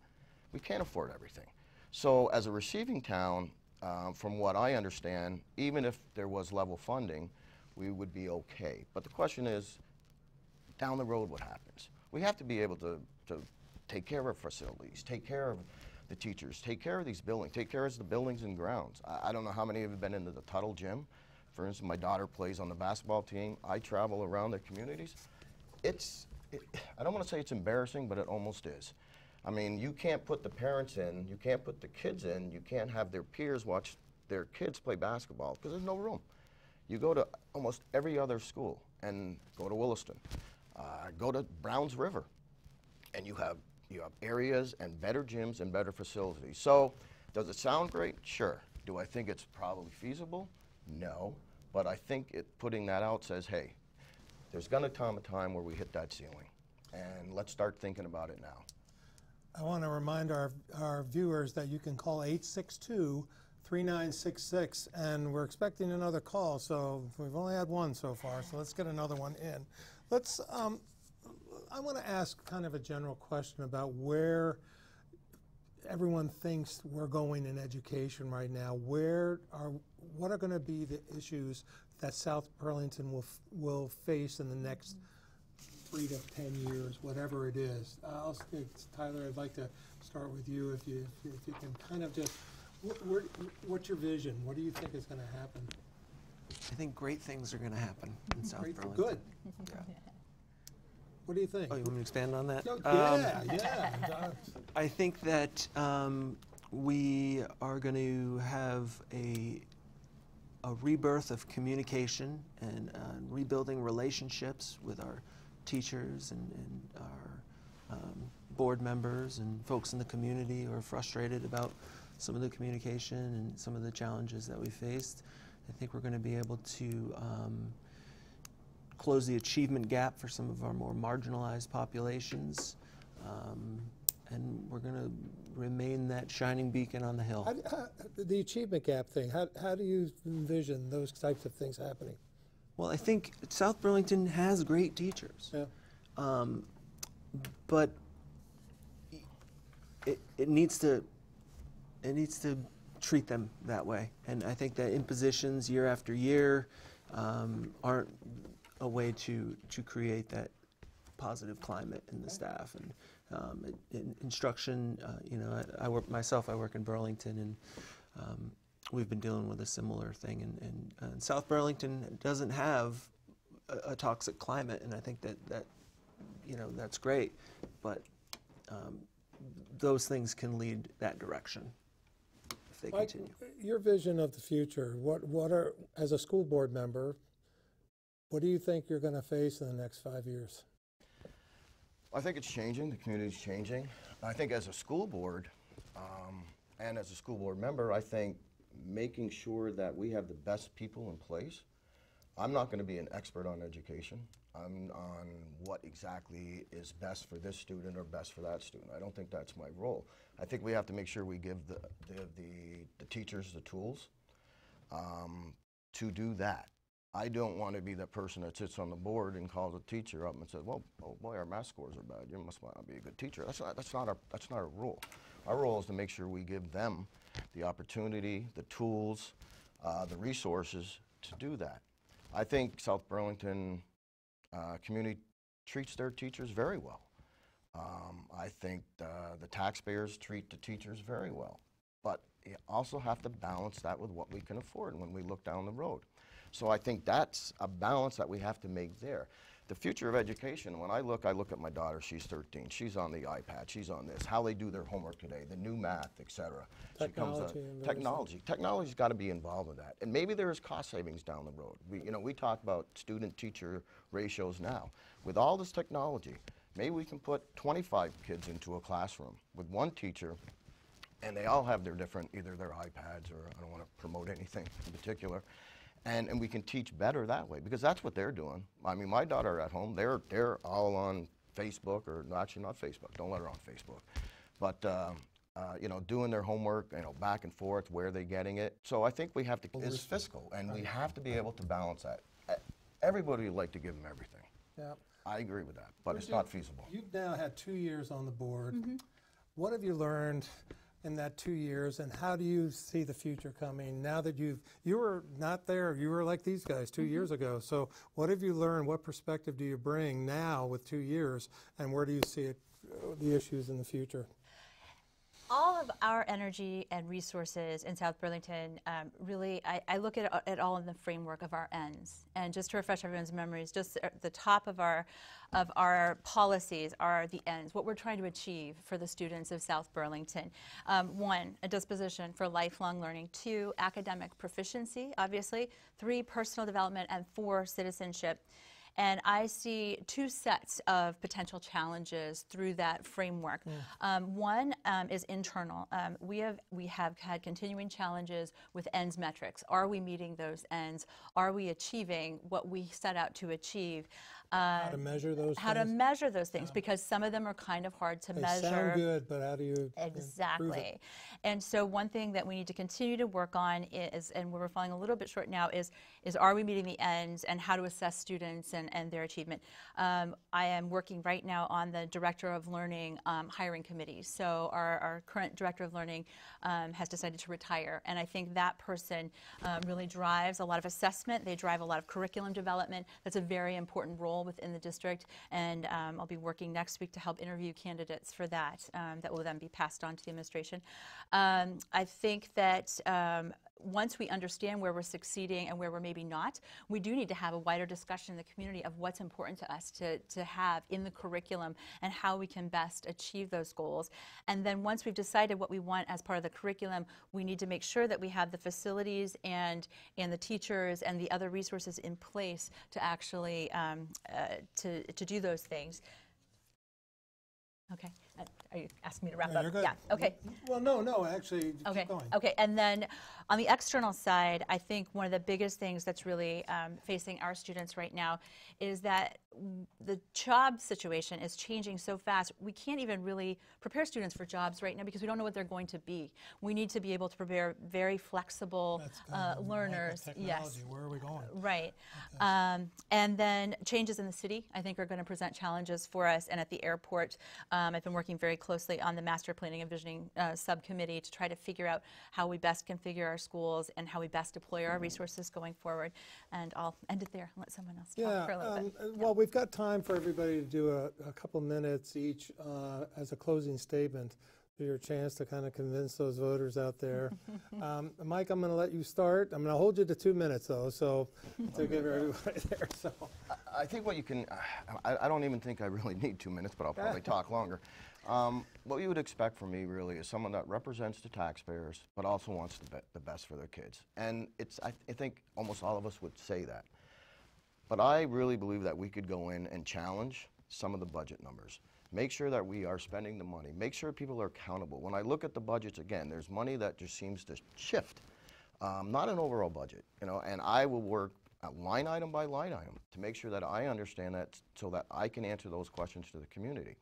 We can't afford everything. So as a receiving town, from what I understand, even if there was level funding, we would be okay. But the question is, down the road, what happens? We have to be able to take care of our facilities, take care of the teachers, take care of these buildings, take care of the buildings and grounds. I don't know how many of you have been into the Tuttle Gym. For instance, my daughter plays on the basketball team. I travel around the communities. I don't want to say it's embarrassing, but it almost is. I mean, you can't put the parents in, you can't put the kids in, you can't have their peers watch their kids play basketball because there's no room. You go to almost every other school and go to Williston, go to Browns River, and you have areas and better gyms and better facilities. So does it sound great? Sure. Do I think it's probably feasible? No. But I think putting that out says, hey, there's going to come a time where we hit that ceiling, and let's start thinking about it now. I want to remind our viewers that you can call 862-3966, and we're expecting another call, so we've only had one so far, so let's get another one in. I want to ask kind of a general question about where everyone thinks we're going in education right now. What are going to be the issues that South Burlington will face in the next 3 to 10 years, whatever it is? Tyler, I'd like to start with you. If you can kind of just, what's your vision? What do you think is going to happen? I think great things are going to happen in South Burlington. Good. Yeah. What do you think? Oh, you want me to expand on that? Yeah. I think that we are going to have a rebirth of communication and rebuilding relationships with our teachers and our board members and folks in the community who are frustrated about some of the communication and some of the challenges that we faced. I think we're going to be able to close the achievement gap for some of our more marginalized populations, and we're going to remain that shining beacon on the hill. The achievement gap thing, how do you envision those types of things happening? Well, I think South Burlington has great teachers, but it needs to treat them that way, and I think that impositions year after year aren't a way to create that positive climate in the staff. And in instruction, I work in Burlington, and we've been dealing with a similar thing. And South Burlington doesn't have a toxic climate, and I think that that's great. But those things can lead that direction if they continue. Your vision of the future, as a school board member, what do you think you're going to face in the next 5 years? I think it's changing. The community's changing. I think as a school board and as a school board member, I think making sure that we have the best people in place. I'm not going to be an expert on education. I'm on what exactly is best for this student or best for that student. I don't think that's my role. I think we have to make sure we give the teachers the tools to do that. I don't want to be the person that sits on the board and calls a teacher up and says, "Well, oh boy, our math scores are bad. You must not be a good teacher." That's not our role. Our role is to make sure we give them the opportunity, the tools, the resources to do that. I think South Burlington community treats their teachers very well. I think the taxpayers treat the teachers very well. But you also have to balance that with what we can afford when we look down the road. So I think that's a balance that we have to make there. The future of education, when I look at my daughter, she's 13, she's on the iPad, she's on this, how they do their homework today, the new math, et cetera. Technology's got to be involved in that. And maybe there is cost savings down the road. We talk about student-teacher ratios now. With all this technology, maybe we can put 25 kids into a classroom with one teacher, and they all have their different, either their iPads or I don't want to promote anything in particular. And we can teach better that way, because that's what they're doing. I mean, my daughter at home, they're all on Facebook, or no, actually not Facebook, don't let her on Facebook. But, doing their homework, back and forth, where they're getting it. So I think we have to, it's fiscal, and we have to be able to balance that. Everybody would like to give them everything. Yeah. I agree with that, but it's not feasible. You've now had 2 years on the board. What have you learned in that 2 years, and how do you see the future coming now that you were not there, you were like these guys 2 years ago, so what have you learned, what perspective do you bring now with 2 years, and where do you see it, the issues in the future? All of our energy and resources in South Burlington, really, I look at it all in the framework of our ends. And just to refresh everyone's memories, just at the top of our policies are the ends, what we're trying to achieve for the students of South Burlington. 1, a disposition for lifelong learning. 2, academic proficiency, obviously. 3, personal development. And 4, citizenship. And I see 2 sets of potential challenges through that framework. 1 is internal. We have had continuing challenges with ends metrics. Are we meeting those ends? Are we achieving what we set out to achieve? How to measure those things? How to measure those things, because some of them are kind of hard to measure. They sound good, but how do you Exactly. prove it? And so one thing that we need to continue to work on is, and we're falling a little bit short now, is are we meeting the ends, and how to assess students and their achievement. I am working right now on the Director of Learning hiring committee. So our current Director of Learning has decided to retire, and I think that person really drives a lot of assessment. They drive a lot of curriculum development. That's a very important role within the district, and I'll be working next week to help interview candidates for that. That will then be passed on to the administration. I think that once we understand where we're succeeding and where we're maybe not, we do need to have a wider discussion in the community of what's important to us to have in the curriculum and how we can best achieve those goals. And then once we've decided what we want as part of the curriculum, we need to make sure that we have the facilities and the teachers and the other resources in place to actually to do those things. Okay. Are you asking me to wrap up? You're good. Yeah. Okay. Well, no, actually, Okay. keep going. Okay. And then on the external side, I think one of the biggest things that's really facing our students right now is that the job situation is changing so fast. We can't even really prepare students for jobs right now because we don't know what they're going to be. We need to be able to prepare very flexible learners. Like yes. Where are we going? Right. And then changes in the city, I think, are going to present challenges for us. And at the airport, I've been working very closely on the Master Planning and Visioning subcommittee to try to figure out how we best configure our schools and how we best deploy our resources going forward. And I'll end it there and let someone else talk for a little bit. Well, we've got time for everybody to do a couple minutes each as a closing statement. Your chance to kind of convince those voters out there. Mike, I'm going to let you start. I'm going to hold you to 2 minutes, though, so to give everybody there. So I think what you can, I don't even think I really need 2 minutes, but I'll probably talk longer. What you would expect from me really is someone that represents the taxpayers, but also wants the best for their kids. And I think almost all of us would say that. But I really believe that we could go in and challenge some of the budget numbers. Make sure that we are spending the money. Make sure people are accountable. When I look at the budgets, again, there's money that just seems to shift. Not an overall budget, you know, and I will work line item by line item to make sure that I understand that so that I can answer those questions to the community.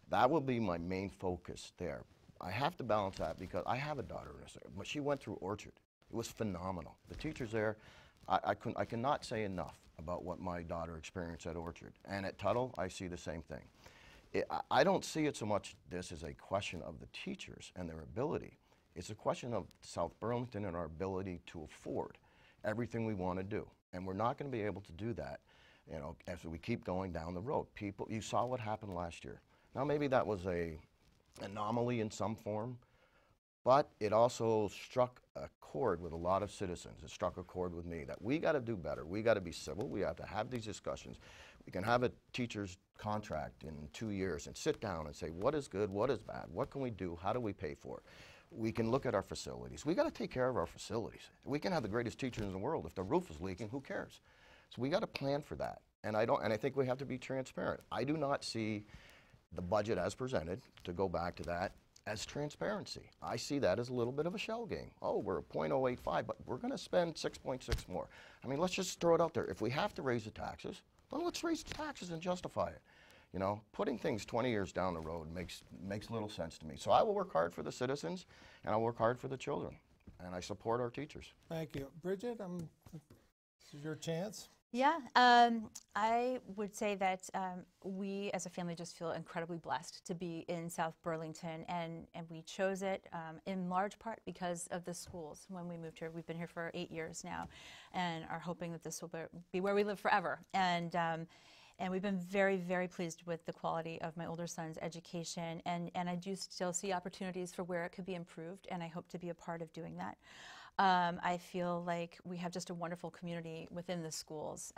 That will be my main focus there. I have to balance that because I have a daughter in this, but she went through Orchard. It was phenomenal. The teachers there, I cannot say enough about what my daughter experienced at Orchard. And at Tuttle, I see the same thing. I don't see it so much this as a question of the teachers and their ability. It's a question of South Burlington and our ability to afford everything we want to do. And we're not going to be able to do that, you know, as we keep going down the road. People, you saw what happened last year. Now maybe that was a anomaly in some form, but it also struck a chord with a lot of citizens. It struck a chord with me that we got to do better. We got to be civil. We have to have these discussions. We can have a teacher's contract in 2 years and sit down and say, what is good, what is bad, what can we do, how do we pay for it? We can look at our facilities. We got to take care of our facilities. We can have the greatest teachers in the world. If the roof is leaking, who cares? So we got to plan for that. And I think we have to be transparent. I do not see the budget as presented, to go back to that, as transparency. I see that as a little bit of a shell game. Oh, we're at 0.085, but we're going to spend 6.6 more. I mean, let's just throw it out there. If we have to raise the taxes, then let's raise the taxes and justify it. You know, putting things 20 years down the road makes little sense to me. So I will work hard for the citizens, and I'll work hard for the children, and I support our teachers. Thank you. Bridget, this is your chance. Yeah, I would say that we as a family just feel incredibly blessed to be in South Burlington, and we chose it in large part because of the schools. When we moved here, we've been here for 8 years now, and are hoping that this will be where we live forever. And we've been very, very pleased with the quality of my older son's education, and I do still see opportunities for where it could be improved, and I hope to be a part of doing that. I feel like we have just a wonderful community within the schools,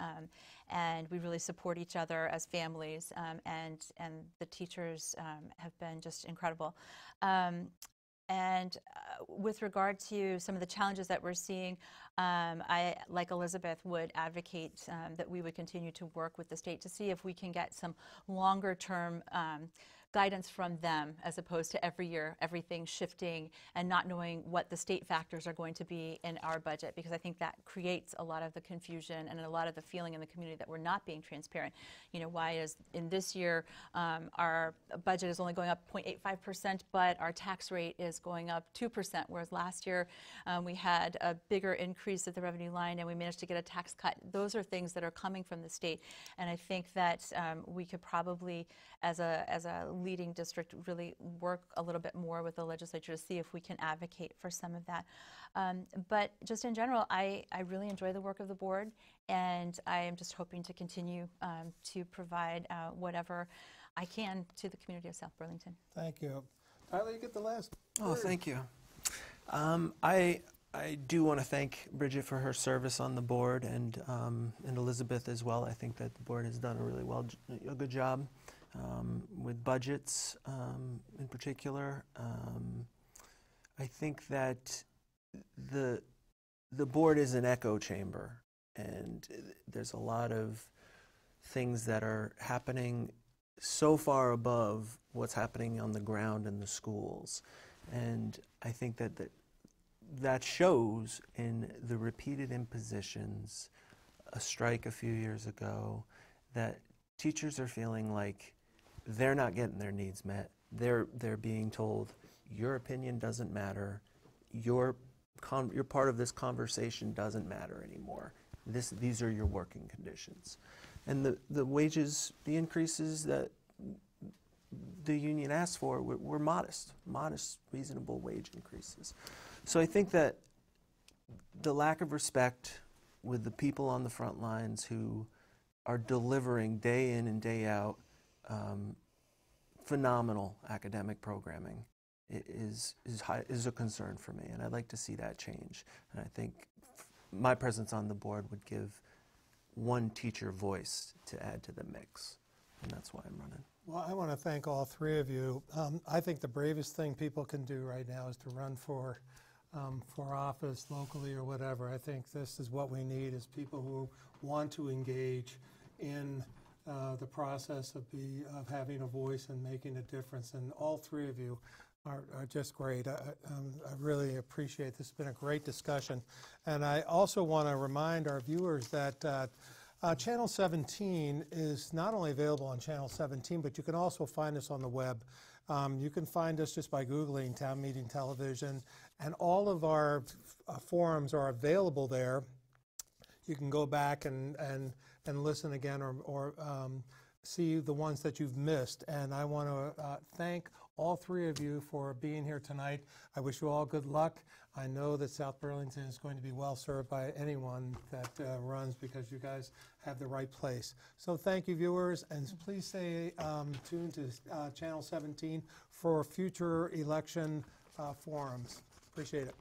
and we really support each other as families, and the teachers have been just incredible. With regard to some of the challenges that we're seeing, I, like Elizabeth, would advocate that we would continue to work with the state to see if we can get some longer-term guidance from them, as opposed to every year everything shifting and not knowing what the state factors are going to be in our budget, because I think that creates a lot of the confusion and a lot of the feeling in the community that we're not being transparent. You know, why is in this year our budget is only going up 0.85%, but our tax rate is going up 2%, whereas last year we had a bigger increase at the revenue line and we managed to get a tax cut. Those are things that are coming from the state, and I think that we could probably, as a leading district, really work a little bit more with the legislature to see if we can advocate for some of that. But just in general, I really enjoy the work of the board, and I am just hoping to continue to provide whatever I can to the community of South Burlington. Thank you. Tyler, you get the last word. Oh, thank you. I do want to thank Bridget for her service on the board, and Elizabeth as well. I think that the board has done a good job with budgets in particular. I think that the board is an echo chamber, and there's a lot of things that are happening so far above what's happening on the ground in the schools. And I think that shows in the repeated impositions, a strike a few years ago, that teachers are feeling like they're not getting their needs met. They're being told, your opinion doesn't matter. Your part of this conversation doesn't matter anymore. These are your working conditions. And the wages, the increases that the union asked for were modest, reasonable wage increases. So I think that the lack of respect with the people on the front lines who are delivering day in and day out phenomenal academic programming is a concern for me, and I'd like to see that change. And I think my presence on the board would give one teacher voice to add to the mix, and that's why I'm running. Well, I want to thank all three of you. I think the bravest thing people can do right now is to run for office locally or whatever. I think this is what we need, is people who want to engage in the process of having a voice and making a difference. And all three of you are just great. I really appreciate this. It's been a great discussion. And I also want to remind our viewers that Channel 17 is not only available on Channel 17, but you can also find us on the web. You can find us just by Googling Town Meeting Television, and all of our forums are available there. You can go back and listen again or see the ones that you've missed. And I want to thank all three of you for being here tonight. I wish you all good luck. I know that South Burlington is going to be well served by anyone that runs, because you guys have the right place. So thank you, viewers, and please stay tuned to Channel 17 for future election forums. Appreciate it.